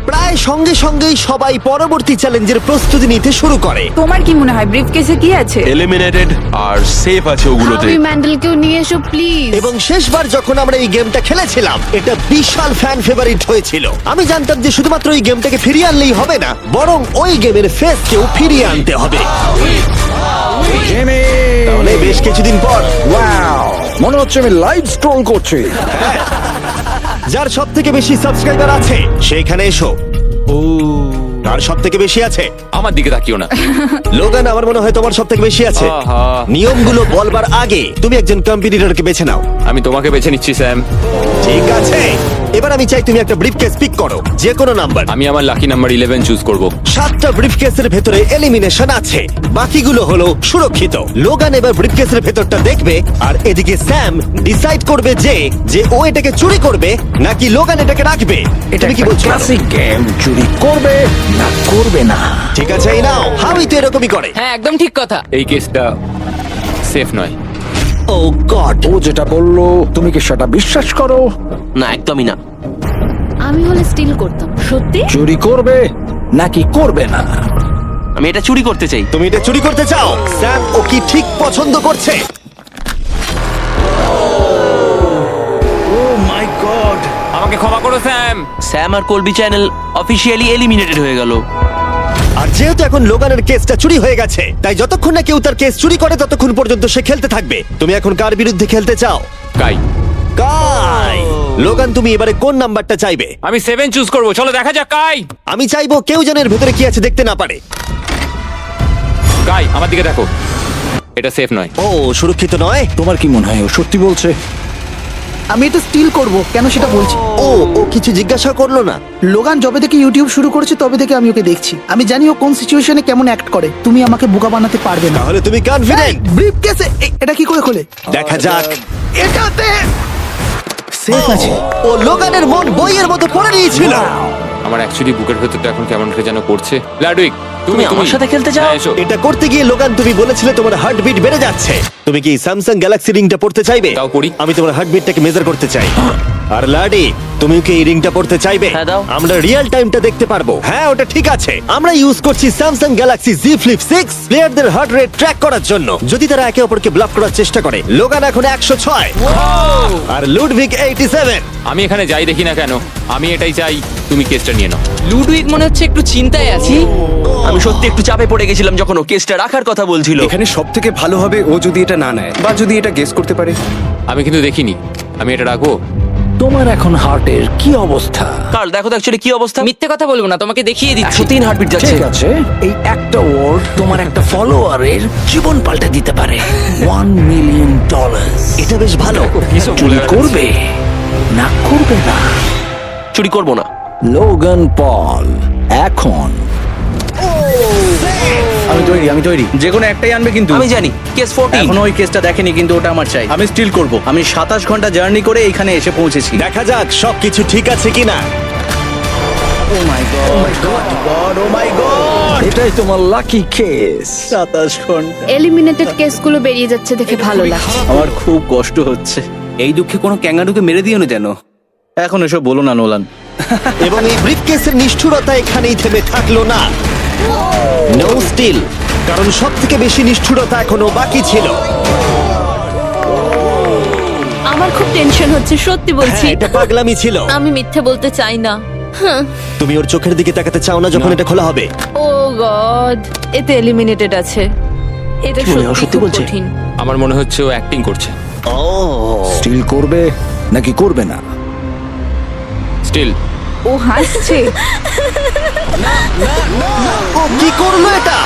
Speaker 1: প্রায় সঙ্গে সঙ্গেই সবাই পরবর্তী চ্যালেঞ্জের প্রস্তুতি নিতে শুরু করে।
Speaker 8: তোমার কি মনে হয় ব্রিফকেসে কি আছে?
Speaker 11: এলিমিনেটেড আর সেফ আছে ওগুলোতে।
Speaker 5: হাবি ম্যান্ডেলকেও নিয়ে এসো প্লিজ।
Speaker 1: এবং শেষবার যখন আমরা এই গেমটা খেলেছিলাম, এটা বিশাল ফ্যান ফেভারিট হয়েছিল। আমি জানতাম যে শুধুমাত্র এই গেমটাকে ফিরিয়ে আনলেই হবে না, বরং ওই গেমের ফেসকেও ফিরিয়ে আনতে হবে। তাহলে বেশ কিছুদিন পর
Speaker 4: ওয়াও, মনে হচ্ছে আমি লাইভ স্ক্রল করছি।
Speaker 1: যার সব থেকে বেশি সাবস্ক্রাইবার আছে সেখানে এসো। আর সব থেকে বেশি আছে
Speaker 9: আমার দিকে তাকিও না।
Speaker 1: লোগান, আমার মনে হয় তোমার সব থেকে বেশি আছে।
Speaker 9: আহা।
Speaker 1: নিয়মগুলো বলবার আগে তুমি একজন কম্পিটিটরকে বেছে নাও।
Speaker 9: আমি তোমাকে বেছে নিচ্ছি স্যাম।
Speaker 1: ঠিক আছে, এবার আমি চাই তুমি একটা ব্রিফকেস পিক করো, যে কোনো নাম্বার।
Speaker 9: আমি আমার লাকি নাম্বার 11 চুজ করব।
Speaker 1: 7টা ব্রিফকেসের ভেতরে এলিমিনেশন আছে, বাকিগুলো হলো সুরক্ষিত। লোগান এবার ব্রিফকেসের ভেতরটা দেখবে, আর এদিকে স্যাম ডিসাইড করবে যে ও এটাকে চুরি করবে নাকি লোগান এটাকে রাখবে। তুমি কি বলছো?
Speaker 4: গেম, চুরি করবে না করবে না।
Speaker 1: ঠিক আছে, এই নাও। হাবি তো এরকমই করে।
Speaker 10: হ্যাঁ, একদম ঠিক কথা।
Speaker 9: এই কেসটা সেফ নয়।
Speaker 1: ও গড,
Speaker 4: ও যেটা বললো তুমি কি সেটা বিশ্বাস করো?
Speaker 7: না, একদমই না।
Speaker 5: আমি হলে স্টিল করতাম। সত্যি?
Speaker 4: চুরি করবে নাকি করবে না?
Speaker 7: আমি এটা চুরি করতে চাই।
Speaker 1: তুমি এটা চুরি করতে চাও? স্যাম ও কি ঠিক পছন্দ করছে?
Speaker 6: ও মাই গড।
Speaker 9: আমাকে ক্ষমা করো স্যাম।
Speaker 7: স্যাম আর কলবি চ্যানেল অফিসিয়ালি এলিমিনেটেড হয়ে গেল।
Speaker 1: আর যেহেতু এখন লোগানের কেসটা চুরি হয়ে গেছে, তাই যতক্ষণ না কেউ তার কেস চুরি করে ততক্ষণ পর্যন্ত সে খেলতে থাকবে। তুমি এখন কার বিরুদ্ধে খেলতে চাও?
Speaker 9: কাই।
Speaker 1: কাই। লোগান, তুমি এবারে কোন নাম্বারটা চাইবে?
Speaker 9: আমি 7 চুজ করব, চলো দেখা যাক। কাই।
Speaker 1: আমি চাইবো কেউ যেন এর ভেতরে কি আছে দেখতে না পারে।
Speaker 9: কাই, আমার দিকে দেখো। এটা সেফ নয়।
Speaker 1: ও, সুরক্ষিত নয়।
Speaker 4: তোমার কি মনে হয় ও সত্যি বলছে? আমি এটা স্টিল করব, কেন সেটা বলছি।
Speaker 1: ও কিছু জিজ্ঞাসা করলো না?
Speaker 4: লোগান যবে থেকে ইউটিউব শুরু করেছে তবে থেকে আমি ওকে দেখছি। আমি জানি ও কোন সিচুয়েশনে কেমন অ্যাক্ট করে। তুমি আমাকে বোকা বানাতে পারবে না।
Speaker 1: তাহলে তুমি কনফিডেন্ট?
Speaker 4: ব্রিফ কেসে এটা কি করে খোলে?
Speaker 1: দেখা যাক।
Speaker 4: এটাতে সেফ আছে।
Speaker 1: ও লোগানের মন বইয়ের মতো পড়ে নিয়েছিল।
Speaker 9: আমার অ্যাকচুয়ালি বুকের ভেতরটা এখন কেমন করে যেন করছে। লাডুইক,
Speaker 7: তুমি আমার সাথে খেলতে চাও?
Speaker 9: হ্যাঁ, এসো।
Speaker 1: এটা করতে গিয়ে লোগান তুমি বলেছিলে তোমার হার্টবিট বেড়ে যাচ্ছে। তুমি কি স্যামসাং গ্যালাক্সি রিংটা পড়তে চাইবে?
Speaker 9: দাও পড়ি।
Speaker 1: আমি তোমার হার্টবিটটাকে মেজার করতে চাই। আর লাডি, তুমি কি এই রিংটা পড়তে চাইবে?
Speaker 7: হ্যাঁ, দাও।
Speaker 1: আমরা রিয়েল টাইমটা দেখতে পারবো। হ্যাঁ, ওটা ঠিক আছে। আমরা ইউজ করছি স্যামসাং গ্যালাক্সি Z Flip 6 প্লেয়ারদের হার্ট রেট ট্র্যাক করার জন্য, যদি তারা একে অপরকে ব্লক করার চেষ্টা করে। লোগান এখন 106 আর লুডভিক 87।
Speaker 9: আমি এখানে যাই দেখি না কেন, আমি এটাই চাই। তুমি কেসটা নিয়ে নাও।
Speaker 10: লুডুইক মনে হচ্ছে একটু চিন্তায় আছে।
Speaker 7: আমি সত্যি একটু চাপে পড়ে গেছিলাম যখন ও কেসটা রাখার কথা বলছিল।
Speaker 3: এখানে সব থেকে ভালো হবে ও যদি এটা না নেয় বা যদি এটা গেস করতে পারে।
Speaker 9: আমি কিন্তু দেখিনি। আমি এটা রাখবো।
Speaker 4: তোমার এখন হার্টের কি অবস্থা?
Speaker 7: কাল দেখো তো অ্যাকচুয়ালি কি অবস্থা।
Speaker 10: মিথ্যে কথা বলবো না, তোমাকে দেখিয়ে দিচ্ছি।
Speaker 7: 103 হার্টবিট যাচ্ছে।
Speaker 4: ঠিক আছে, এই একটা ওয়ার্ড তোমার একটা ফলোয়ারের জীবন পাল্টে দিতে পারে। $1 মিলিয়ন।
Speaker 1: এটা বেশ ভালো।
Speaker 4: চুরি করবে না করবে না?
Speaker 7: চুরি করবো না।
Speaker 4: লোগান পল এখন
Speaker 6: আমি তৈরি যে কোনো একটাই আনবে কিন্তু।
Speaker 7: আমি জানি কেস 14।
Speaker 6: এখনো ওই কেসটা দেখেনি কিন্তু ওটা আমার চাই। আমি স্টিল করব। আমি 27 ঘন্টা জার্নি করে এখানে এসে পৌঁছেছি।
Speaker 1: দেখা যাক সবকিছু ঠিক আছে কিনা।
Speaker 6: ও my god, O my god,
Speaker 4: এটাই তোমার লাকি কেস।
Speaker 6: 27 ঘন্টা।
Speaker 5: এলিমিনেটেড কেসগুলো বেরিয়ে যাচ্ছে দেখে ভালো লাগছে।
Speaker 6: আমার খুব কষ্ট হচ্ছে। এই দুঃখে কোনো ক্যাঙ্গারুকে মেরে দিও না যেন। এখন এসব বলো না নোলান।
Speaker 1: এবং এই ব্রিফকেসের নিষ্ঠুরতা এখানেই থেমে থাকলো না। নো স্টিল, কারণ সব থেকে বেশি নিষ্ঠুরতা এখনো বাকি ছিল।
Speaker 5: আমার খুব টেনশন হচ্ছে, সত্যি বলছি।
Speaker 1: হ্যাঁ, এটা পাগলামি ছিল।
Speaker 5: আমি মিথ্যে বলতে চাই না।
Speaker 1: তুমি ওর চোখের দিকে তাকাতে চাও না যখন এটা খোলা হবে?
Speaker 5: ও গড, এতে এলিমিনেটেড আছে। এটা সত্যি খুব কঠিন।
Speaker 9: আমার মনে হচ্ছে ও অ্যাক্টিং করছে।
Speaker 1: ও,
Speaker 4: স্টিল করবে নাকি করবে না?
Speaker 9: স্টিল।
Speaker 8: ও হাসছে।
Speaker 1: ও কি করলো এটা?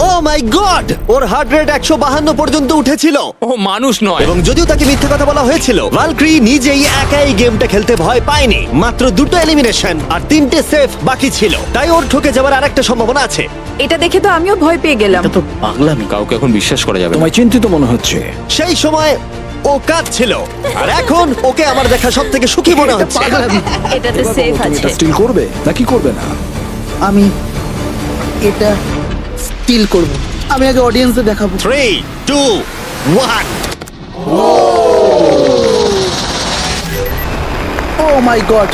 Speaker 1: ও my god, or heart rate 152 পর্যন্ত উঠেছিল।
Speaker 9: ও মানুষ নয়।
Speaker 1: এবং যদিও তাকে মিথ্যে কথা বলা হয়েছিল, ভালক্রি নিজেই একাই গেমটা খেলতে ভয় পায়নি। মাত্র 2টো এলিমিনেশন আর 3টে সেফ বাকি ছিল, তাই ওর ঠকে যাওয়ার আরেকটা সম্ভাবনা আছে।
Speaker 8: এটা দেখে তো আমিও ভয় পেয়ে গেলাম।
Speaker 6: তো পাগলামি।
Speaker 9: কাউকে এখন বিশ্বাস করা যাবে না।
Speaker 4: তোমায় চিন্তিত মনে হচ্ছে।
Speaker 1: সেই সময় ও কাঁদছিল, আর এখন ওকে আমার দেখা সব থেকে সুখী মনে হচ্ছে।
Speaker 5: এটাতে সেফ আছে।
Speaker 4: এটা স্টিল করবে নাকি করবে না? আমি এটা স্টিল করব। আমি আগে অডিয়েন্সে দেখাবো।
Speaker 1: 3, 2, 1।
Speaker 4: ও মাই গড,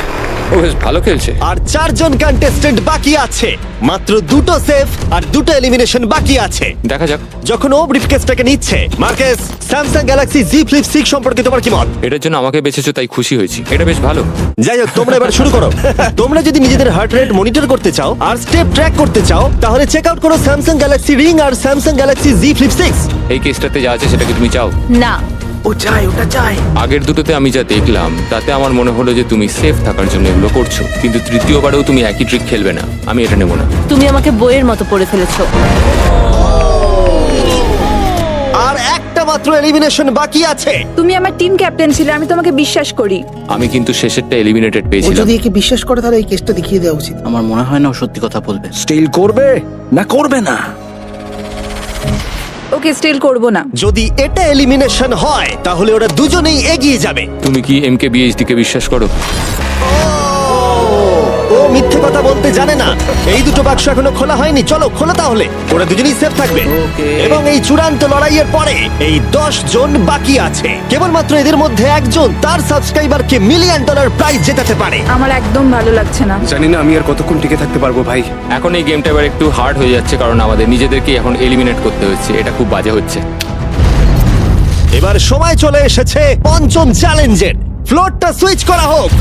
Speaker 9: ও বেশ ভালো খেলছে।
Speaker 1: আর 4 জন কন্টেস্টেন্ট বাকি আছে। মাত্র 2টো সেফ আর 2টো এলিমিনেশন বাকি আছে।
Speaker 9: দেখা যাক।
Speaker 1: যখন ও ব্রিফকেসটাকে নিচ্ছে, Marques, Samsung Galaxy Z Flip 6 সম্পর্কে তোমার কি মত?
Speaker 9: এটার জন্য আমাকে বেঁচেছো তাই খুশি হয়েছি। এটা বেশ ভালো।
Speaker 1: যাই হোক, তোমরা এবার শুরু করো। তোমরা যদি নিজেদের হার্ট রেট মনিটর করতে চাও আর স্টেপ ট্র্যাক করতে চাও, তাহলে চেক আউট করো স্যামসাং গ্যালাক্সি রিং আর স্যামসাং গ্যালাক্সি Z Flip 6।
Speaker 9: এই কেসটাতে যা আছে সেটা কি তুমি চাও?
Speaker 5: না।
Speaker 4: ও চাই, ওটা চাই।
Speaker 9: আগের দুটোতে আমি যা দেখলাম তাতে আমার মনে হলো যে তুমি সেফ থাকার জন্য এগুলো করছো, কিন্তু তৃতীয়বারেও তুমি একই ট্রিক খেলবে না। আমি এটা নেব না।
Speaker 5: তুমি আমাকে বইয়ের মতো পড়ে ফেলেছো।
Speaker 1: আর একটা মাত্র এলিমিনেশন বাকি আছে।
Speaker 8: তুমি আমার টিম ক্যাপ্টেন ছিলে, আমি তোমাকে বিশ্বাস করি।
Speaker 9: আমি কিন্তু শেষেরটা এলিমিনেটেড
Speaker 4: ও
Speaker 9: পেয়েছিলাম।
Speaker 4: যদি একে বিশ্বাস করে তাহলে এই কেসটা দেখিয়ে দেওয়া উচিত।
Speaker 6: আমার মনে হয় না ও সত্যি কথা বলবে।
Speaker 4: স্টিল করবে না করবে না?
Speaker 8: ওকে স্টিল করব না।
Speaker 1: যদি এটা এলিমিনেশন হয় তাহলে ওরা দুজনেই এগিয়ে যাবে।
Speaker 9: তুমি কি MKBHD কে বিশ্বাস করো?
Speaker 1: ও মিথ্যে কথা বলতে জানে না। এই দুটো বাক্স এখনো খোলা হয়নি, চলো খোলা তাহলে। ওরা দুজনেই সেফ থাকবে। এবং এই চূড়ান্ত লড়াইয়ের পরে এই 10 জন বাকি আছে। কেবলমাত্র এদের মধ্যে একজন তার সাবস্ক্রাইবারকে $1 মিলিয়ন প্রাইজ জেতাতে পারে।
Speaker 8: আমার একদম ভালো লাগছে না।
Speaker 3: জানি না আমি আর কতক্ষণ টিকে থাকতে পারবো ভাই।
Speaker 9: এখন এই গেমটা এবার একটু হার্ড হয়ে যাচ্ছে কারণ আমাদের নিজেদেরকে এখন এলিমিনেট করতে হচ্ছে। এটা খুব বাজে হচ্ছে।
Speaker 1: এবার সময় চলে এসেছে পঞ্চম চ্যালেঞ্জের। ফ্লোরটা সুইচ করা হোক।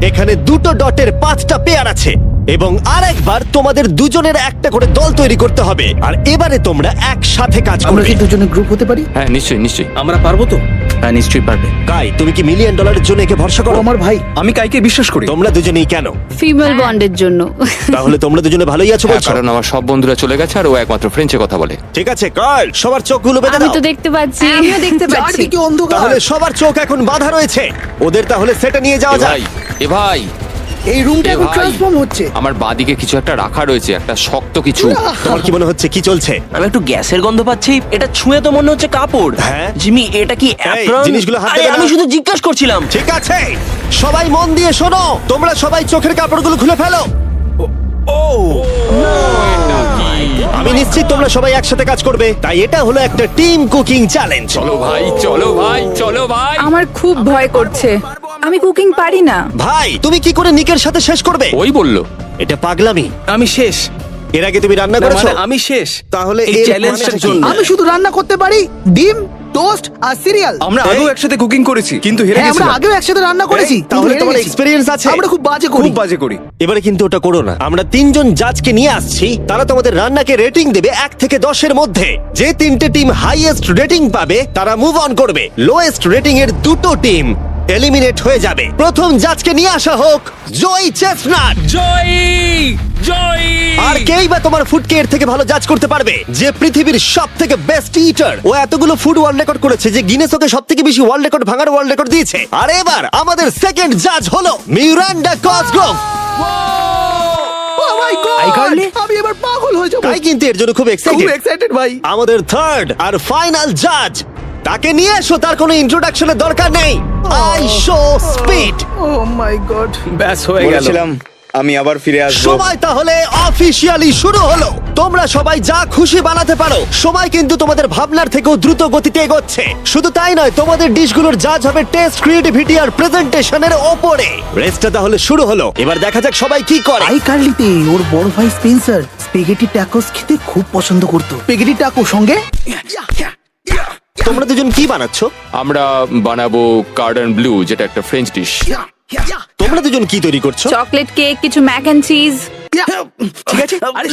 Speaker 1: এখানে 2টো ডটের 5টা পেয়ার আছে। এবং আরেকবার তোমাদের দুজনের একটা করে দল তৈরি করতে হবে, আর এবারে তোমরা একসাথে কাজ
Speaker 4: আমরা
Speaker 1: করবে।
Speaker 4: কি দুজনে গ্রুপ হতে পারি?
Speaker 9: হ্যাঁ নিশ্চয়ই নিশ্চয়ই।
Speaker 6: আমরা পারবো তো? হ্যাঁ নিশ্চয়ই পারবে।
Speaker 1: কাই, তুমি কি $1 মিলিয়ন জন্য একে ভরসা
Speaker 4: ও
Speaker 1: করো?
Speaker 4: আমার ভাই।
Speaker 3: আমি কাইকে বিশ্বাস করি।
Speaker 1: তোমরা দুজনেই কেন?
Speaker 5: ফিমেল বন্ডের জন্য।
Speaker 1: তাহলে তোমরা দুজনে ভালোই আছো
Speaker 9: হ্যাঁ,
Speaker 1: বলছো?
Speaker 9: কারণ আমার সব বন্ধুরা চলে গেছে আর ও একমাত্র ফ্রেঞ্চে কথা বলে।
Speaker 1: ঠিক আছে কার্ল, সবার চোখগুলো বেঁধে
Speaker 5: আমি
Speaker 1: দাও।
Speaker 5: তো দেখতে পাচ্ছি।
Speaker 8: আমিও দেখতে পাচ্ছি।
Speaker 4: চারদিকে অন্ধকার।
Speaker 1: তাহলে সবার চোখ এখন বাঁধা রয়েছে। ওদের তাহলে সেটা নিয়ে যাওয়া
Speaker 9: এ
Speaker 1: যাক।
Speaker 9: ভাই, এ ভাই,
Speaker 4: এই রুমটা
Speaker 9: এ
Speaker 4: এখন
Speaker 9: ভাই।
Speaker 4: ট্রান্সফর্ম হচ্ছে।
Speaker 9: আমার বাদিকে কিছু একটা রাখা রয়েছে, একটা শক্ত কিছু।
Speaker 1: তোমার কি মনে হচ্ছে কি চলছে?
Speaker 7: আমি একটু গ্যাসের গন্ধ পাচ্ছি। এটা ছুঁয়ে তো মনে হচ্ছে কাপড়।
Speaker 1: হ্যাঁ।
Speaker 7: জিমি, এটা কি অ্যাপ্রন?
Speaker 1: জিনিসগুলো হাত
Speaker 7: আরে,
Speaker 1: দেবে না।
Speaker 7: আমি শুধু জিজ্ঞাসা করছিলাম।
Speaker 1: ঠিক আছে, সবাই মন দিয়ে শোনো। তোমরা সবাই চোখের কাপড়গুলো খুলে ফেলো। আমি নিশ্চিত তোমরা সবাই একসাথে কাজ করবে, তাই এটা হলো একটা টিম কুকিং চ্যালেঞ্জ।
Speaker 9: চলো ভাই, চলো ভাই, চলো ভাই।
Speaker 8: আমার খুব ভয় করছে। আমি কুকিং পারি না।
Speaker 1: ভাই, তুমি কি করে নিকের সাথে শেষ করবে?
Speaker 9: ওই বললো।
Speaker 1: এটা পাগলামি।
Speaker 3: আমি শেষ।
Speaker 1: এর আগে তুমি রান্না
Speaker 3: না,
Speaker 1: করেছো?
Speaker 3: মানে আমি শেষ।
Speaker 1: তাহলে
Speaker 3: এই
Speaker 1: এর
Speaker 3: চ্যালেঞ্জটার
Speaker 1: মানেটা কি?
Speaker 3: জন্য।
Speaker 4: আমি শুধু রান্না করতে পারি ডিম, টোস্ট আর সিরিয়াল।
Speaker 3: আমরা আগেও একসাথে কুকিং করেছি, কিন্তু হেরে
Speaker 4: হ্যাঁ, আমরা
Speaker 3: গেছিলাম।
Speaker 4: আগেও একসাথে রান্না করেছি।
Speaker 1: এই, তাহলে
Speaker 4: কিন্তু
Speaker 1: তোমার
Speaker 4: হেরে গেছি।
Speaker 1: এক্সপেরিয়েন্স আছে?
Speaker 4: আমরা খুব বাজে করি।
Speaker 3: খুব বাজে করি।
Speaker 1: এবারে কিন্তু ওটা করো না। আমরা 3 জন জাজকে নিয়ে আসছি, তারা তোমাদের রান্নাকে রেটিং দেবে 1 থেকে 10-এর মধ্যে। যে 3টে টিম হাইয়েস্ট রেটিং পাবে তারা মুভ অন করবে। লোয়েস্ট রেটিং এর 2টো টিম এলিমিনেট হয়ে যাবে। প্রথম জাজকে নিয়ে আসা হোক জয়ী চেস্টনাট।
Speaker 2: জয়ী, জয়ী।
Speaker 1: আর কেই বা তোমার ফুডকে এর থেকে ভালো জাজ করতে পারবে, যে পৃথিবীর সব থেকে বেস্ট ইটার। ও এতগুলো ফুড ওয়ার্ল্ড রেকর্ড করেছে যে গিনেস ওকে সব থেকে বেশি ওয়ার্ল্ড রেকর্ড ভাঙার ওয়ার্ল্ড রেকর্ড দিয়েছে। আর এবার আমাদের সেকেন্ড জাজ হলো Miranda Cosgrove.
Speaker 4: Oh my God!
Speaker 3: I Carly?
Speaker 4: আমি এবার পাগল হয়ে যাবো।
Speaker 1: তাই কিন্তু এর জন্য খুব
Speaker 4: খুব
Speaker 1: এক্সাইটেড।
Speaker 4: এক্সাইটেড ভাই।
Speaker 1: আমাদের থার্ড আর ফাইনাল জাজ, তাকে নিয়ে এসো। তার কোনো ইন্ট্রোডাকশনের দরকার নেই। I show Speed.
Speaker 4: Oh my God.
Speaker 3: ব্যাস হয়ে গেল।
Speaker 11: আমি আবার ফিরে আসবো।
Speaker 1: সময় তাহলে অফিসিয়ালি শুরু হলো। তোমরা সবাই যা খুশি বানাতে পারো। সময় কিন্তু তোমাদের ভাবনার থেকেও দ্রুত গতিতে এগোচ্ছে। শুধু তাই নয়, তোমাদের ডিশগুলোর জাজ হবে টেস্ট, ক্রিয়েটিভিটি আর প্রেজেন্টেশনের ওপরে। রেসটা তাহলে শুরু হলো। এবার দেখা যাক সবাই কি করে।
Speaker 4: আই কার্লিতে ওর বড় ভাই স্পেন্সার স্পেগেটি ট্যাকোস খেতে খুব পছন্দ করতো। স্পেগেটি ট্যাকো সঙ্গে
Speaker 1: তোমরা দুজন কি বানাচ্ছো?
Speaker 9: আমরা বানাবো কার্ডন ব্লু, যেটা একটা ফ্রেঞ্চ ডিশ।
Speaker 1: তোমরা দুজন কি তৈরি করছো?
Speaker 8: চকলেট কেক, কিছু ম্যাক এন্ড চিজ।
Speaker 3: ঠিক আছে। আরে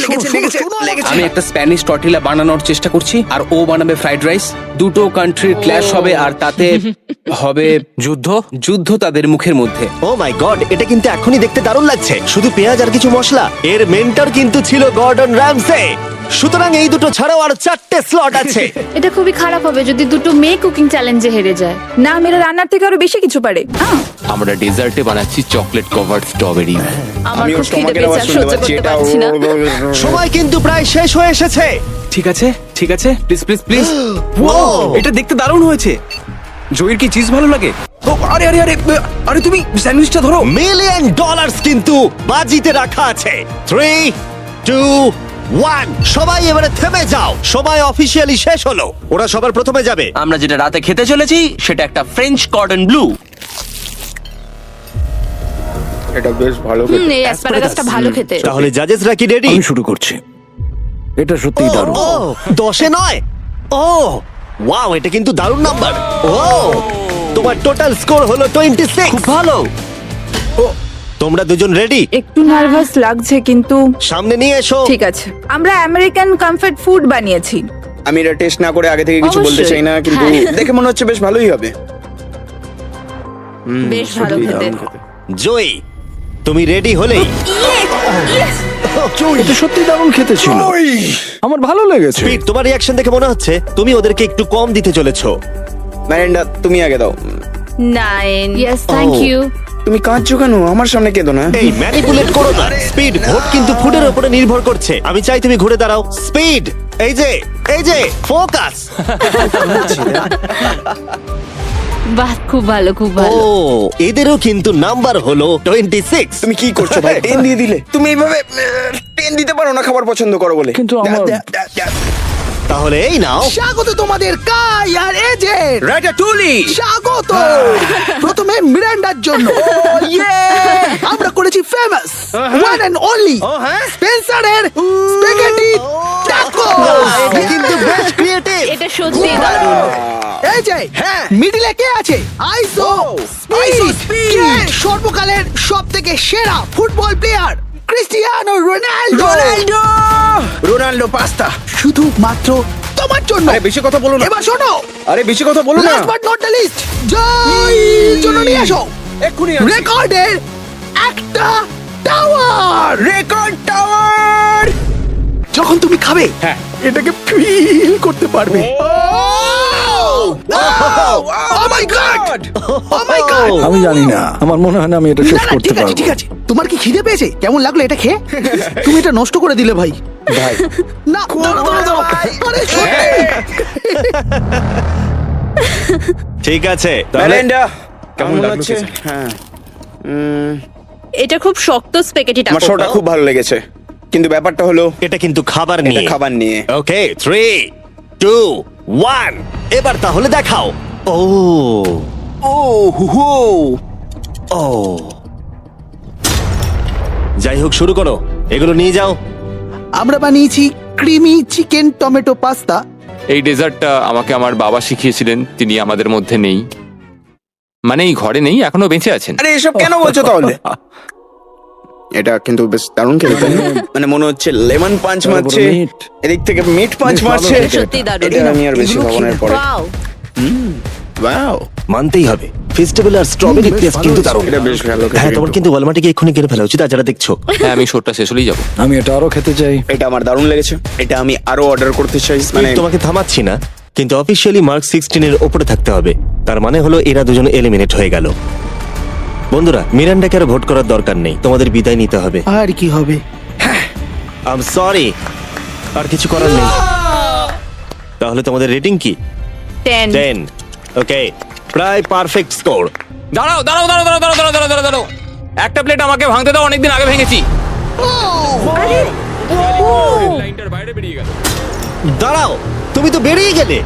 Speaker 3: আমি একটা স্প্যানিশ টর্টিলা বানানোর চেষ্টা করছি, আর ও বানাবে ফ্রাইড রাইস। দুটো কান্ট্রির ক্ল্যাশ হবে, আর তাতে হবে
Speaker 2: যুদ্ধ।
Speaker 3: যুদ্ধ তাদের মুখের মধ্যে।
Speaker 1: ও মাই গড, এটা কিন্তু এখনই দেখতে দারুণ লাগছে। শুধু পেঁয়াজ আর কিছু মশলা। এর মেন্টর কিন্তু ছিল গর্ডন র্যামসে। সুতরাং এই দুটো ছাড়াও আর 4টে স্লট আছে।
Speaker 5: এটা খুবই খারাপ হবে যদি দুটো মেয়ে কুকিং চ্যালেঞ্জে হেরে যায়।
Speaker 8: না, মেয়েরা রান্নার থেকে আরো বেশি কিছু পারে।
Speaker 9: আমরা ডেজার্টে বানাচ্ছি চকলেট কভার্ড স্ট্রবেরি।
Speaker 5: আমার খুব খিদে পেয়েছে, আর সহ্য করতে পারছি না।
Speaker 1: সময় কিন্তু প্রায় শেষ হয়ে এসেছে।
Speaker 3: ঠিক আছে, ঠিক আছে, প্লিজ প্লিজ প্লিজ।
Speaker 1: Wow!
Speaker 3: এটা দেখতে দারুণ হয়েছে। জয়ের কি চিজ ভালো লাগে? ও, আরে আরে আরে আরে, তুমি স্যান্ডউইচটা ধরো।
Speaker 1: $1 মিলিয়ন কিন্তু বাজিতে রাখা আছে। 3, 2, 1, সবাই এবারে থেমে যাও। সময় অফিসিয়ালি শেষ হলো। ওরা সবার প্রথমে যাবে।
Speaker 7: আমরা যেটা রাতে খেতে চলেছি সেটা একটা ফ্রেঞ্চ কর্ডন ব্লু।
Speaker 11: এটা বেশ ভালো।
Speaker 5: এই অ্যাসপারাগাসটা ভালো খেতে।
Speaker 1: তাহলে জাজেসরা কি রেডি?
Speaker 6: শুরু করছি। এটা সত্যিই দারুণ।
Speaker 1: 10-এ নয়। ও ওয়াও, এটা কিন্তু দারুণ নাম্বার। ও, তোমার টোটাল স্কোর হলো 26।
Speaker 7: খুব ভালো।
Speaker 1: তোমরা দুজন রেডি?
Speaker 8: একটু নার্ভাস লাগছে, কিন্তু
Speaker 1: সামনে নিয়ে এসো।
Speaker 8: ঠিক আছে। আমরা আমেরিকান কমফর্ট ফুড বানিয়েছি।
Speaker 12: আমি এটা টেস্ট না করে আগে থেকে কিছু বলতে
Speaker 5: অবশ্যই।
Speaker 12: চাই না, কিন্তু
Speaker 5: হ্যাঁ।
Speaker 12: দেখে মনে হচ্ছে বেশ ভালোই হবে।
Speaker 5: বেশ ভালো খেতে।
Speaker 1: জয়ী, তুমি রেডি হলেই।
Speaker 6: এটা সত্যি দারুণ খেতে ছিল। আমার ভালো লেগেছে।
Speaker 1: স্পিড, তোমার রিঅ্যাকশন দেখে মনে হচ্ছে তুমি ওদেরকে একটু কম দিতে চলেছো।
Speaker 12: ম্যারেন্ডা, তুমি আগে দাও।
Speaker 5: 9। Yes, thank you.
Speaker 12: তুমি কাঁদছো কেন? আমার সামনে কেঁদো না।
Speaker 1: এই ম্যানিপুলেট করো না। স্পিড, ভোট কিন্তু ফুডের উপরে নির্ভর করছে। আমি চাই তুমি ঘুরে দাঁড়াও। স্পিড, এই যে ফোকাস।
Speaker 5: বাহ, খুব ভালো, খুব
Speaker 1: ও,
Speaker 5: ভালো।
Speaker 1: এদেরও কিন্তু নাম্বার হলো 26।
Speaker 12: তুমি কি করছো ভাই? 10 দিয়ে দিলে। তুমি এইভাবে 10 দিতে পারো না খাবার পছন্দ করো বলে।
Speaker 6: কিন্তু আমার
Speaker 1: তাহলে এই নাও।
Speaker 4: স্বাগত তোমাদের কাই আর এজের।
Speaker 3: রাটাটুলি।
Speaker 4: স্বাগত। প্রথমে মিরান্ডার জন্য আমরা করেছি ফেমাস ওয়ান এন্ড অনলি স্পেন্সারের স্পেগেটি ট্যাকো।
Speaker 1: এটা কিন্তু বেশ ক্রিয়েটিভ।
Speaker 5: এটা সত্যি দারুণ।
Speaker 4: এই যে মিডিলে কে আছে? আইসো স্পিড, সর্বকালের সবথেকে সেরা football player Cristiano Ronaldo.
Speaker 12: Ronaldo pasta.
Speaker 4: শুধুমাত্র তোমার জন্য।
Speaker 12: আরে বেশি কথা বলো না।
Speaker 4: এবার শোনো,
Speaker 12: আরে বেশি কথা বলো না।
Speaker 4: Last but not the least, Joy জন্য নিয়ে আসো
Speaker 12: এক্ষুনি
Speaker 4: রেকর্ডের একটা টাওয়ার।
Speaker 12: Record tower.
Speaker 4: যখন তুমি খাবে
Speaker 12: হ্যাঁ।
Speaker 4: এটাকে ফিল করতে পারবে। Oh my God! Oh my God!
Speaker 6: আমি জানি না, আমার মনে হয় না আমি এটা শেষ
Speaker 4: না,
Speaker 6: করতে
Speaker 4: ঠিক আছে
Speaker 6: পারবো।
Speaker 4: ঠিক আছে, তোমার কি খিদে পেয়েছে? কেমন লাগলো এটা খেয়ে? তুমি এটা নষ্ট করে দিলে ভাই।
Speaker 12: ভাই
Speaker 4: না, দাঁড়াও। আরে সত্যি।
Speaker 1: ঠিক আছে তাহলে
Speaker 11: মেলিন্ডা
Speaker 12: কেমন
Speaker 11: কেমন
Speaker 12: লাগছে?
Speaker 11: লাগছে?
Speaker 12: হ্যাঁ
Speaker 5: এটা খুব শক্ত স্পেগেটিটা।
Speaker 12: আমার শোটা খুব ভালো লেগেছে, কিন্তু ব্যাপারটা হলো
Speaker 1: এটা কিন্তু খাবার
Speaker 12: এটা
Speaker 1: নিয়ে।
Speaker 12: খাবার নিয়ে।
Speaker 1: ওকে 3 2 1 এবার তাহলে দেখাও। ও
Speaker 12: ও হো
Speaker 1: ও যাই হোক, শুরু করো, এগুলো নিয়ে যাও।
Speaker 4: আমরা বানিয়েছি ক্রিমি চিকেন টমেটো পাস্তা।
Speaker 9: এই ডেজার্টটা আমাকে আমার বাবা শিখিয়েছিলেন, তিনি আমাদের মধ্যে নেই, মানে এই ঘরে নেই, এখনো বেঁচে আছেন।
Speaker 12: আরে এসব কেন বলছো তাহলে? এটা কিন্তু বেশ দারুণ খেতে, তাই না? মানে মনে হচ্ছে লেমন পাঞ্চ মারছে,
Speaker 6: meat।
Speaker 12: এদিক থেকে মিট পাঞ্চ মারছে।
Speaker 5: সত্যি দারুণ।
Speaker 12: এটা আমি আর বেশি খাবো না এরপরে।
Speaker 5: ওয়াও,
Speaker 12: ওয়াও,
Speaker 1: মানতেই হবে, ফেস্টিভ্যাল আর স্ট্রবেরি টেস্ট কিন্তু দারুণ।
Speaker 12: এটা বেশ ভালো খেতে
Speaker 1: হ্যাঁ, তোমার
Speaker 12: কিন্তু।
Speaker 1: কিন্তু ওয়ালমার্টে গিয়ে এক্ষুনি কিনে ফেলা উচিত। আর যারা দেখছো,
Speaker 9: হ্যাঁ, আমি শোটা শেষ হলেই যাবো।
Speaker 6: আমি এটা আরো খেতে চাই।
Speaker 12: এটা আমার দারুণ লেগেছে, এটা আমি আরো অর্ডার করতে চাই। মানে
Speaker 1: তোমাকে থামাচ্ছি না, কিন্তু অফিসিয়ালি মার্ক 16 এর উপরে থাকতে হবে। তার মানে হলো এরা দুজন এলিমিনেট হয়ে গেল। বন্ধুরা, মিরান্ডাকে আর ভোট করার দরকার নেই, তোমাদের বিদায় নিতে হবে।
Speaker 4: আর কি হবে?
Speaker 1: আই এম সরি, আর কিছু করার নেই। তাহলে তোমাদের রেটিং কি?
Speaker 5: 10।
Speaker 1: 10। ওকে, প্রায় পারফেক্ট স্কোর।
Speaker 9: দাঁড়াও দাঁড়াও দাঁড়াও দাঁড়াও দাঁড়াও দাঁড়াও দাঁড়াও দাঁড়াও, একটা প্লেট আমাকে ভাঙতে দাও, অনেকদিন আগে ভেঙেছি। লাইনটার বাইরে বেরিয়ে গেল।
Speaker 1: দাঁড়াও, তুমি তো বেরিয়ে গেলে।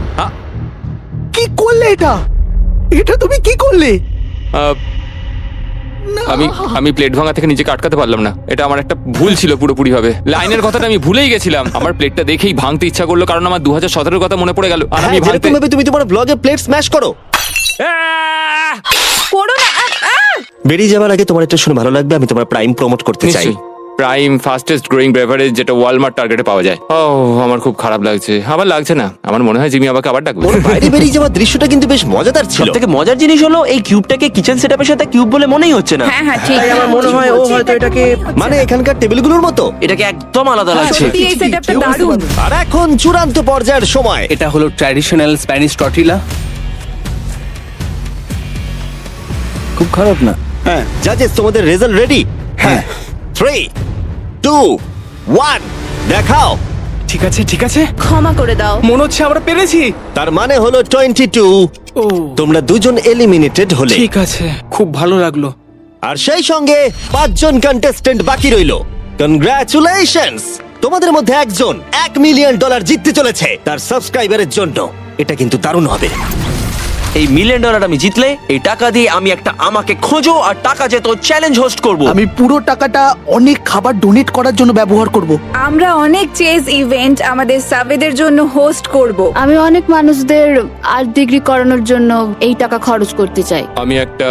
Speaker 4: কি করলে এটা? এটা তুমি কি করলে?
Speaker 9: আহ, আমি প্লেট ভাঙা থেকে নিজেকে আটকাতে পারলাম না, এটা আমার একটা ভুল ছিল পুরোপুরি ভাবে। লাইনের কথাটা আমি ভুলেই গেছিলাম, আমার প্লেটটা দেখেই ভাঙতে ইচ্ছা করলো, কারণ আমার 2017 কথা মনে পড়ে গেল। আর আমি
Speaker 1: হ্যাঁ, যেরকম ভাবে তুমি তোমার ব্লগে প্লেট স্ম্যাশ করো।
Speaker 5: করো না।
Speaker 1: বেরিয়ে যাওয়ার আগে তোমার এটা শুনে ভালো লাগবে, আমি তোমার প্রাইম প্রমোট করতে চাই।
Speaker 9: প্রাইম ফাস্টেস্ট গ্রোয়িং বেভারেজ, যেটা ওয়ালমার্ট টার্গেটে পাওয়া যায়। ও, আমার খুব খারাপ লাগছে। আবার লাগছে না, আমার মনে হয় জিমি আমাকে আবার ডাকবে।
Speaker 1: ওর বাইরে বেরিয়ে যাওয়ার দৃশ্যটা কিন্তু বেশ মজাদার ছিল।
Speaker 7: সবথেকে মজার জিনিস হলো এই কিউবটাকে কিচেন সেটআপের সাথে কিউব বলে মনেই হচ্ছে না।
Speaker 5: হ্যাঁ হ্যাঁ, ঠিক।
Speaker 7: তাই আমার মনে হয় ও হয়তো এটাকে
Speaker 1: মানে এখানকার টেবিলগুলোর মতো।
Speaker 7: এটাকে একদম আলাদা লাগছে।
Speaker 8: সত্যি এই সেটআপটা দারুণ।
Speaker 1: আর এখন চূড়ান্ত পর্যায়ের সময়।
Speaker 3: এটা হলো ট্র্যাডিশনাল স্প্যানিশ টর্টিলা।
Speaker 6: খুব খারাপ না।
Speaker 12: হ্যাঁ
Speaker 1: জাজেস, তোমাদের রেজাল্ট রেডি?
Speaker 12: হ্যাঁ
Speaker 1: 3 2 1 দেখাও।
Speaker 3: ঠিক আছে ঠিক আছে,
Speaker 5: ক্ষমা করে দাও।
Speaker 3: মনে হচ্ছে আমরা পেরেছি।
Speaker 1: তার মানে হলো 22।
Speaker 3: ও
Speaker 1: তোমরা দুজন এলিমিনেটেড হলে।
Speaker 3: ঠিক আছে, খুব ভালো লাগলো।
Speaker 1: আর সেই সঙ্গে 5 জন কন্টেস্টেন্ট বাকি রইল। কনগ্রাচুলেশনস, তোমাদের মধ্যে একজন $1 মিলিয়ন জিততে চলেছে তার সাবস্ক্রাইবারের জন্য। এটা কিন্তু দারুণ হবে।
Speaker 7: এই $1 মিলিয়ন আমি জিতলে এই টাকা দিয়ে আমি একটা আমাকে খোঁজো আর টাকা যেত চ্যালেঞ্জ হোস্ট করব।
Speaker 4: আমি পুরো টাকাটা অনেক খাবার ডোনেট করার জন্য ব্যবহার করব।
Speaker 8: আমরা অনেক চেজ ইভেন্ট আমাদের সাবেদের জন্য হোস্ট করব।
Speaker 5: আমি অনেক মানুষদের আর্ট ডিগ্রি করানোর জন্য এই টাকা খরচ করতে চাই।
Speaker 9: আমি একটা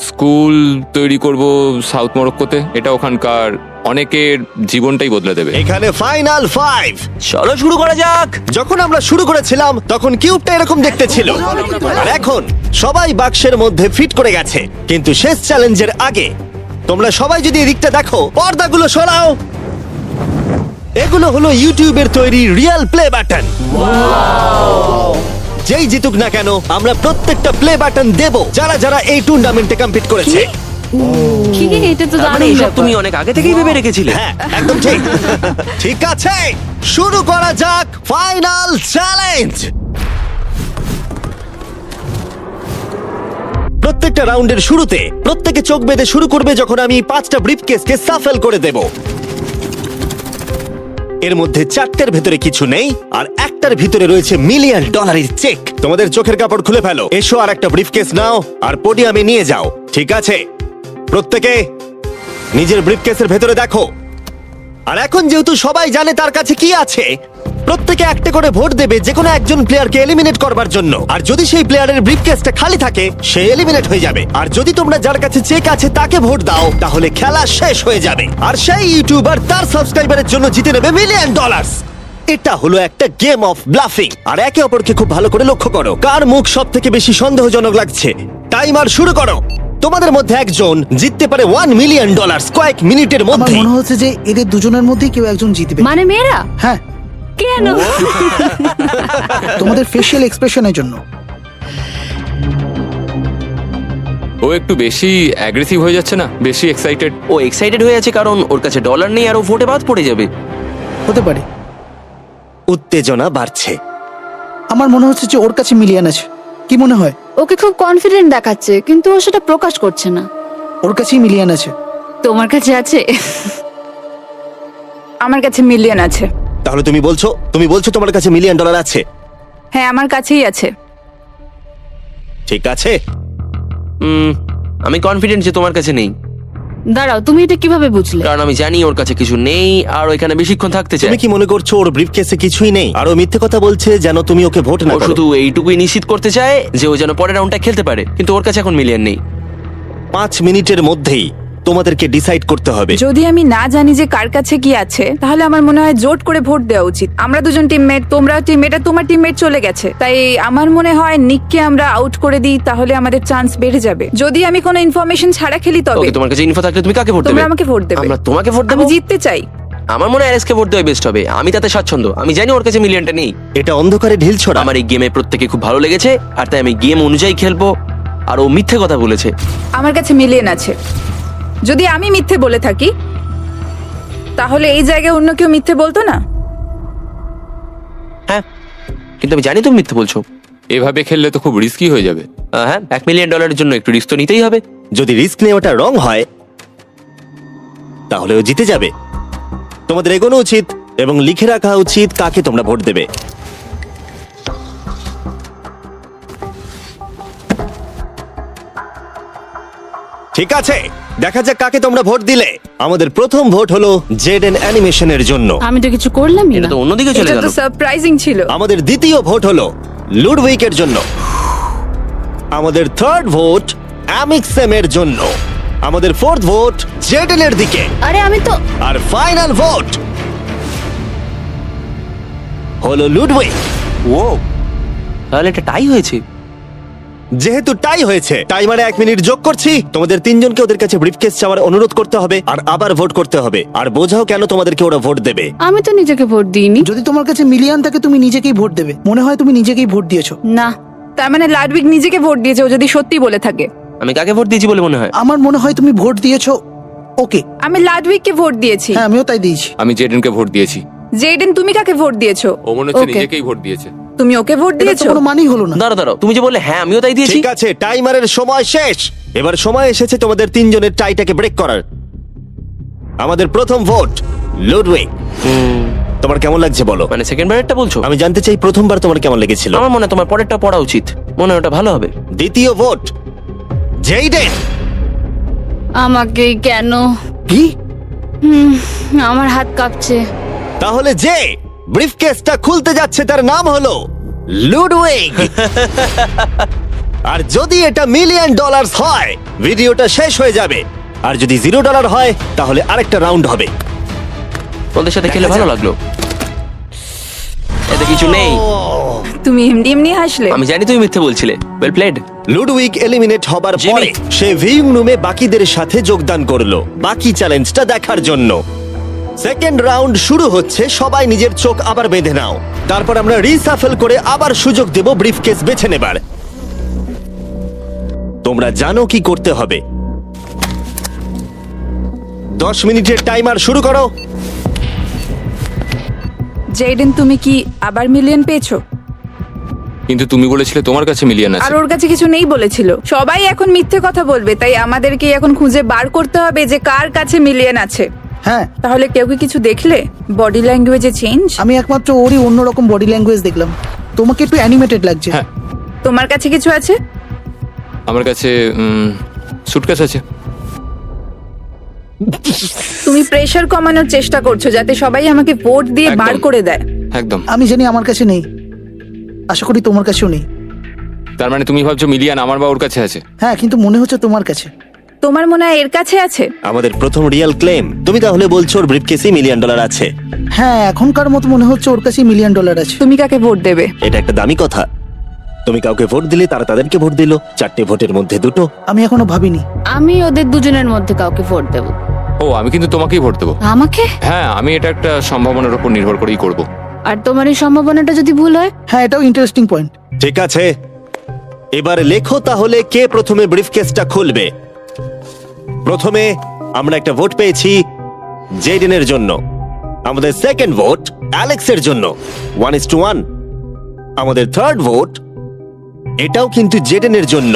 Speaker 9: স্কুল তৈরি করব সাউথ মরক্কোতে, এটা ওখানকার অনেকের জীবনটাই বদলে দেবে।
Speaker 1: এখানে ফাইনাল 5।
Speaker 7: চলো শুরু করা যাক।
Speaker 1: যখন আমরা শুরু করেছিলাম তখন কিউবটা এরকম দেখতে ছিল, আর এখন সবাই বাক্সের মধ্যে ফিট করে গেছে। কিন্তু শেষ চ্যালেঞ্জের আগে তোমরা সবাই যদি এদিকটা দেখো, পর্দাগুলো সরাও। এগুলো হলো ইউটিউবের তৈরি রিয়েল প্লে বাটন। যেই জিতুক না কেন আমরা প্রত্যেকটা প্লে বাটন দেব যারা যারা এই টুর্নামেন্টে কম্পিট করেছে।
Speaker 5: কি, এটা তো
Speaker 7: মানে
Speaker 5: দারুণ
Speaker 7: এইসব
Speaker 5: ব্যাপার।
Speaker 7: তুমি অনেক আগে থেকেই ভেবে রেখেছিলে।
Speaker 1: হ্যাঁ, একদম ঠিক। ঠিক আছে, শুরু করা যাক ফাইনাল চ্যালেঞ্জ। প্রত্যেকটা রাউন্ডের শুরুতে প্রত্যেকে চোখ বেঁধে শুরু করবে যখন আমি 5টা ব্রিফকেসকে সাফেল করে দেব। এর মধ্যে 4টের ভেতরে কিছু নেই, আর একটার ভিতরে রয়েছে $1 মিলিয়ন চেক। তোমাদের চোখের কাপড় খুলে ফেলো, এসো আর একটা ব্রিফকেস নাও আর পোডিয়ামে নিয়ে যাও। ঠিক আছে, প্রত্যেকে নিজের ব্রিফকেসের ভেতরে দেখো। আর এখন যেহেতু সবাই জানে তার কাছে কি আছে, প্রত্যেকে একটা করে ভোট দেবে যে কোনো একজন প্লেয়ারকে এলিমিনেট করবার জন্য। আর যদি সেই প্লেয়ারের ব্রিফকেসটা খালি থাকে সে এলিমিনেট হয়ে যাবে। আর যদি তোমরা যার কাছে চেক আছে তাকে ভোট দাও তাহলে খেলা শেষ হয়ে যাবে। আর সেই ইউটিউবার তার সাবস্ক্রাইবারের জন্য জিতে নেবে $1 মিলিয়ন। এটা হলো একটা গেম অফ ব্লাফিং। আর একে অপরকে খুব ভালো করে লক্ষ্য করো, কার মুখ সব থেকে বেশি সন্দেহজনক লাগছে। টাইমার শুরু করো। তোমাদের মধ্যে একজন জিততে পারে $1 মিলিয়ন কয়েক মিনিটের
Speaker 4: আমার
Speaker 1: মধ্যে।
Speaker 4: মনে হচ্ছে যে এদের দুজনের মধ্যেই কেউ একজন জিতবে।
Speaker 5: মানে মেয়েরা?
Speaker 4: হ্যাঁ,
Speaker 5: কেন?
Speaker 4: তোমাদের ফেশিয়াল এক্সপ্রেশনের জন্য।
Speaker 9: ও একটু বেশি অ্যাগ্রেসিভ হয়ে যাচ্ছে না, বেশি এক্সাইটেড।
Speaker 7: ও এক্সাইটেড হয়ে আছে কারণ ওর কাছে ডলার নেই আর ও ভোটে বাদ পড়ে যাবে।
Speaker 4: হতে পারে।
Speaker 1: উত্তেজনা বাড়ছে।
Speaker 4: আমার মনে হচ্ছে যে ওর কাছে মিলিয়ন আছে। কি মনে হয়?
Speaker 5: ওকে খুব কনফিডেন্ট দেখাচ্ছে কিন্তু ও সেটা প্রকাশ করছে না।
Speaker 4: ওর কাছেই মিলিয়ন আছে।
Speaker 5: তোমার কাছে আছে?
Speaker 8: আমার কাছে মিলিয়ন আছে।
Speaker 1: তাহলে তুমি বলছো তোমার কাছে $1 মিলিয়ন আছে?
Speaker 8: হ্যাঁ, আমার কাছেই আছে।
Speaker 1: ঠিক আছে।
Speaker 7: আমি কনফিডেন্ট যে তোমার কাছে নেই।
Speaker 5: দাঁড়াও, তুমি এটা কিভাবে বুঝলে?
Speaker 7: কারণ আমি জানি ওর কাছে কিছু নেই আর ও এখানে বেশিক্ষণ থাকতে চায়।
Speaker 1: তুমি কি মনে করছো ওর ব্রিফকেসে কিছুই নেই আর ও মিথ্যে কথা বলছে যেন তুমি ওকে ভোট না
Speaker 7: ও
Speaker 1: করো?
Speaker 7: শুধু এইটুকুই নিশ্চিত করতে চায় যে ও যেন পরের রাউন্ডটা খেলতে পারে, কিন্তু ওর কাছে এখন মিলিয়ন নেই।
Speaker 1: 5 মিনিটের মধ্যেই তোমাদেরকে ডিসাইড করতে হবে।
Speaker 8: যদি আমি না জানি যে কার কাছে কি আছে তাহলে আমার মনে হয় জোট করে ভোট দেওয়া উচিত। আমরা দুজন টিমমেট, তোমরা টিমমেট, আর তোমার টিমমেট চলে গেছে, তাই আমার মনে হয় নিককে আমরা আউট করে দিই, তাহলে আমাদের চান্স বেড়ে যাবে। যদি আমি কোনো ইনফরমেশন ছাড়া খেলি তবে।
Speaker 7: ওকে, তোমার কাছে ইনফো থাকলে তুমি কাকে ভোট দেবে?
Speaker 8: তোমরা আমাকে ভোট দেবে।
Speaker 7: আমরা তোমাকে ভোট দেব?
Speaker 8: আমি জিততে চাই।
Speaker 7: আমার মনে হয় আরএসকে ভোট দেওয়া বেস্ট হবে। আমি তাতে স্বাচ্ছন্দ্য। আমি জানি ওর কাছে মিলিয়নটা নেই।
Speaker 1: এটা অন্ধকারে ঢিল ছোড়া।
Speaker 7: আমার এই গেমে প্রত্যেকে খুব ভালো লেগেছে আর তাই আমি গেম অনুযায়ী খেলবো। আর ও মিথ্যে কথা বলেছে।
Speaker 8: আমার কাছে মিলিয়ন আছে। যদি আমি মিথ্যে বলে থাকি তাহলে এই জায়গায় অন্য কেউ মিথ্যে বলতো না।
Speaker 7: হ্যাঁ, কিন্তু আমি জানি তুমি মিথ্যে বলছো।
Speaker 9: এভাবে খেললে তো খুব রিস্কি হয়ে যাবে।
Speaker 7: হ্যাঁ, $1 মিলিয়ন জন্য একটু রিস্ক তো নিতেই হবে।
Speaker 1: যদি রিস্ক নেওয়াটা রং হয় তাহলে ও জিতে যাবে। তোমাদের এগোনো উচিত এবং লিখে রাখা উচিত কাকে তোমরা ভোট দেবে। ঠিক আছে, দেখা যাক কাকে তোমরা ভোট দিলে। আমাদের প্রথম ভোট হলো জেডেন অ্যানিমেশনের জন্য।
Speaker 5: আমি তো কিছু করলামই
Speaker 7: এটা
Speaker 5: না।
Speaker 7: তো অন্যদিকে চলে
Speaker 8: এটা
Speaker 7: গেল।
Speaker 8: তো সারপ্রাইজিং ছিল।
Speaker 1: আমাদের দ্বিতীয় ভোট হলো লুডউইকের জন্য। আমাদের থার্ড ভোট অ্যামিক্সেমের জন্য। আমাদের ফোর্থ ভোট জেডেনের দিকে।
Speaker 5: আরে আমি তো
Speaker 1: আর ফাইনাল ভোট হলো লুডউইক।
Speaker 7: ও, তাহলে এটা টাই হয়েছে।
Speaker 1: যেহেতু টাই হয়েছে, টাইমারে 1 মিনিট যোগ করছি। তোমাদের তিনজনকে ওদের কাছে ব্রিফকেস চাওয়ার অনুরোধ করতে হবে আর আবার ভোট করতে হবে। আর বোঝাও কেন তোমাদেরকে ওরা ভোট দেবে।
Speaker 5: আমি তো নিজেকে ভোট দিইনি।
Speaker 4: যদি তোমার কাছে মিলিয়ন থাকে তুমি নিজেকেই ভোট দেবে। মনে হয় তুমি নিজেকেই ভোট দিয়েছো।
Speaker 5: না,
Speaker 8: তার মানে লাডউইক নিজেকে ভোট দিয়েছে, ও যদি সত্যি বলে থাকে।
Speaker 7: আমি কাকে ভোট দিয়েছি বলে মনে হয়?
Speaker 4: আমার মনে হয় তুমি ভোট দিয়েছো ওকে।
Speaker 8: আমি লাডউইককে ভোট দিয়েছি।
Speaker 4: হ্যাঁ, আমিও তাই দিয়েছি।
Speaker 9: আমি জেডেনকে ভোট দিয়েছি।
Speaker 8: জেডেন, তুমি কাকে ভোট দিয়েছো?
Speaker 9: ও মনে হচ্ছে
Speaker 5: ওকে।
Speaker 9: নিজেকেই ভোট দিয়েছে।
Speaker 8: তুমি ওকে ভোট
Speaker 4: এটা তো
Speaker 8: দিয়েছো?
Speaker 4: কোনো মানেই হলো না।
Speaker 7: দাঁড়াও, তুমি যে বললে হ্যাঁ আমিও তাই দিয়েছি।
Speaker 1: ঠিক আছে, টাইমারের সময় শেষ। এবার সময় এসেছে তোমাদের তিনজনের টাইটাকে ব্রেক করার। আমাদের প্রথম ভোট লুডউইক। তোমার কেমন লাগছে বলো?
Speaker 7: মানে সেকেন্ড বারেরটা বলছো?
Speaker 1: আমি জানতে চাই প্রথমবার তোমার কেমন লেগেছিল।
Speaker 7: আমার মনে হয় তোমার পরেরটা পড়া উচিত। মনে হয় ওটা ভালো হবে।
Speaker 1: দ্বিতীয় ভোট জেইডেন।
Speaker 5: আমাকে কেন?
Speaker 4: কি?
Speaker 5: আমার হাত কাঁপছে।
Speaker 1: তাহলে যে ব্রিফকেসটা খুলতে যাচ্ছে তার নাম হলো লুডউইক। আর যদি এটা $1 মিলিয়ন হয় ভিডিওটা শেষ হয়ে যাবে। আর যদি $0 হয় তাহলে আরেকটা রাউন্ড হবে।
Speaker 7: ওদের সাথে খেলে ভালো লাগলো। এতে কিছু নেই।
Speaker 8: তুমি এমনি এমনি হাসলে।
Speaker 7: আমি জানি তুমি মিথ্যে বলছিলে। Well played.
Speaker 1: লুডউইক এলিমিনেট হবার
Speaker 7: জিমি।
Speaker 1: পরে সে ভিউইং রুমে বাকিদের সাথে যোগদান করলো বাকি চ্যালেঞ্জটা দেখার জন্য। সেকেন্ড রাউন্ড শুরু হচ্ছে। সবাই নিজের চোখ আবার বেঁধে নাও। তারপর আমরা রিসাফেল করে আবার সুযোগ দেব ব্রিফকেস বেছে নেবার। তোমরা জানো কি করতে হবে। 10 মিনিটের টাইমার শুরু করো।
Speaker 8: জেডেন, তুমি কি আবার মিলিয়ন পেয়েছো?
Speaker 9: কিন্তু তুমি বলেছিলে তোমার কাছে মিলিয়ন
Speaker 8: আর
Speaker 9: আছে।
Speaker 8: ওর কাছে কিছু নেই বলেছিল। সবাই এখন মিথ্যে কথা বলবে, তাই আমাদেরকে এখন খুঁজে বার করতে হবে যে কার কাছে মিলিয়ন আছে।
Speaker 4: হ্যাঁ,
Speaker 8: তাহলে কেউ কি কিছু দেখলে? বডি ল্যাঙ্গুয়েজে চেঞ্জ?
Speaker 4: আমি একমাত্র ওরই অন্যরকম বডি ল্যাঙ্গুয়েজ দেখলাম। তোমাকে একটু অ্যানিমেটেড লাগছে।
Speaker 9: হ্যাঁ,
Speaker 8: তোমার কাছে কিছু আছে?
Speaker 9: আমার কাছে সুটকেস আছে।
Speaker 8: তুমি প্রেসার কমানোর চেষ্টা করছো যাতে সবাই আমাকে ভোট দিয়ে বার
Speaker 9: একদম।
Speaker 8: করে দেয়।
Speaker 9: একদম।
Speaker 4: আমি জানি আমার কাছে নেই, আশা করি তোমার কাছেও নেই।
Speaker 9: তার মানে তুমি ভাবছো মিলিয়ন আমার বা ওর কাছে আছে?
Speaker 4: হ্যাঁ, কিন্তু মনে হচ্ছে তোমার কাছে।
Speaker 8: তোমার মনে হয় এর কাছে আছে?
Speaker 1: আমাদের প্রথম রিয়েল ক্লেম। তুমি তাহলে বলছো ওর ব্রিফকেসে $1 মিলিয়ন আছে?
Speaker 4: হ্যাঁ, এখনকার মতো মনে হচ্ছে ওর কাছে $1 মিলিয়ন আছে।
Speaker 8: তুমি কাকে ভোট দেবে?
Speaker 1: এটা একটা দামি কথা। তুমি কাউকে ভোট দিলে তারা তাদেরকে ভোট দিল, 4টে ভোটের মধ্যে 2টো।
Speaker 4: আমি এখনো ভাবিনি।
Speaker 5: আমি ওদের দুজনের মধ্যে কাউকে ভোট দেব।
Speaker 9: ও, আমি কিন্তু তোমাকেই ভোট দেবো।
Speaker 5: আমাকে?
Speaker 9: হ্যাঁ, আমি এটা একটা সম্ভাবনার উপর নির্ভর করেই করব।
Speaker 5: আর তোমার এই সম্ভাবনাটা যদি ভুল হয়?
Speaker 4: হ্যাঁ, এটাও ইন্টারেস্টিং পয়েন্ট।
Speaker 1: ঠিক আছে, এবার লেখো তাহলে কে প্রথমে ব্রিফকেসটা খুলবে। প্রথমে আমরা একটা ভোট পেয়েছি জেডেনের জন্য। আমাদের সেকেন্ড ভোট অ্যালেক্সের জন্য, 1:1। আমাদের থার্ড ভোট এটাও কিন্তু জেডেনের জন্য।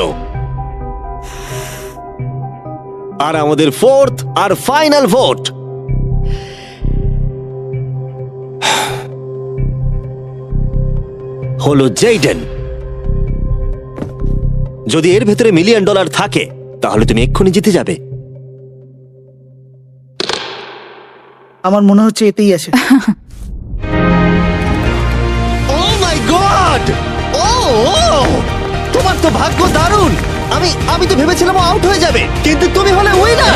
Speaker 1: আর আমাদের ফোর্থ আর ফাইনাল ভোট হলো জেডেন। যদি এর ভেতরে $1 মিলিয়ন থাকে তাহলে তুমি এক্ষুনি জিতে যাবে।
Speaker 4: আমার মনে হচ্ছে এতেই আছে।
Speaker 1: ও মাই গড! ও তোমার তো ভাগ্য দারুণ। আমি তো ভেবেছিলাম আউট হয়ে যাবে, কিন্তু তুমি হলে উইনার।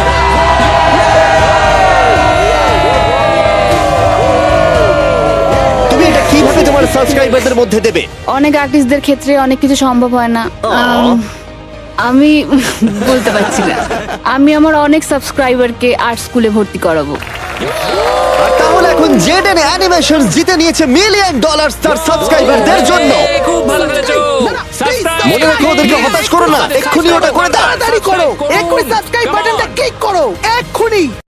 Speaker 1: তুমি এটা কিভাবে তোমার সাবস্ক্রাইবারদের মধ্যে দেবে?
Speaker 5: অনেক আর্টিস্টদের ক্ষেত্রে অনেক কিছু সম্ভব হয় না। আমি বলতে পারছি না। আমি আমার অনেক সাবস্ক্রাইবারকে আর্ট স্কুলে ভর্তি করাবো।
Speaker 1: আর তাহলে এখন জেডেন অ্যানিমেশনস জিতে নিয়েছে $1 মিলিয়ন তার সাবস্ক্রাইবারদের জন্য।
Speaker 2: খুব ভালো করেছো।
Speaker 1: মনে রাখো, ওদেরকে হতাশ করো না, এক্ষুনি ওটা করে দাও।
Speaker 4: তাড়াতাড়ি করো, এক্ষুনি সাবস্ক্রাইব বাটনটা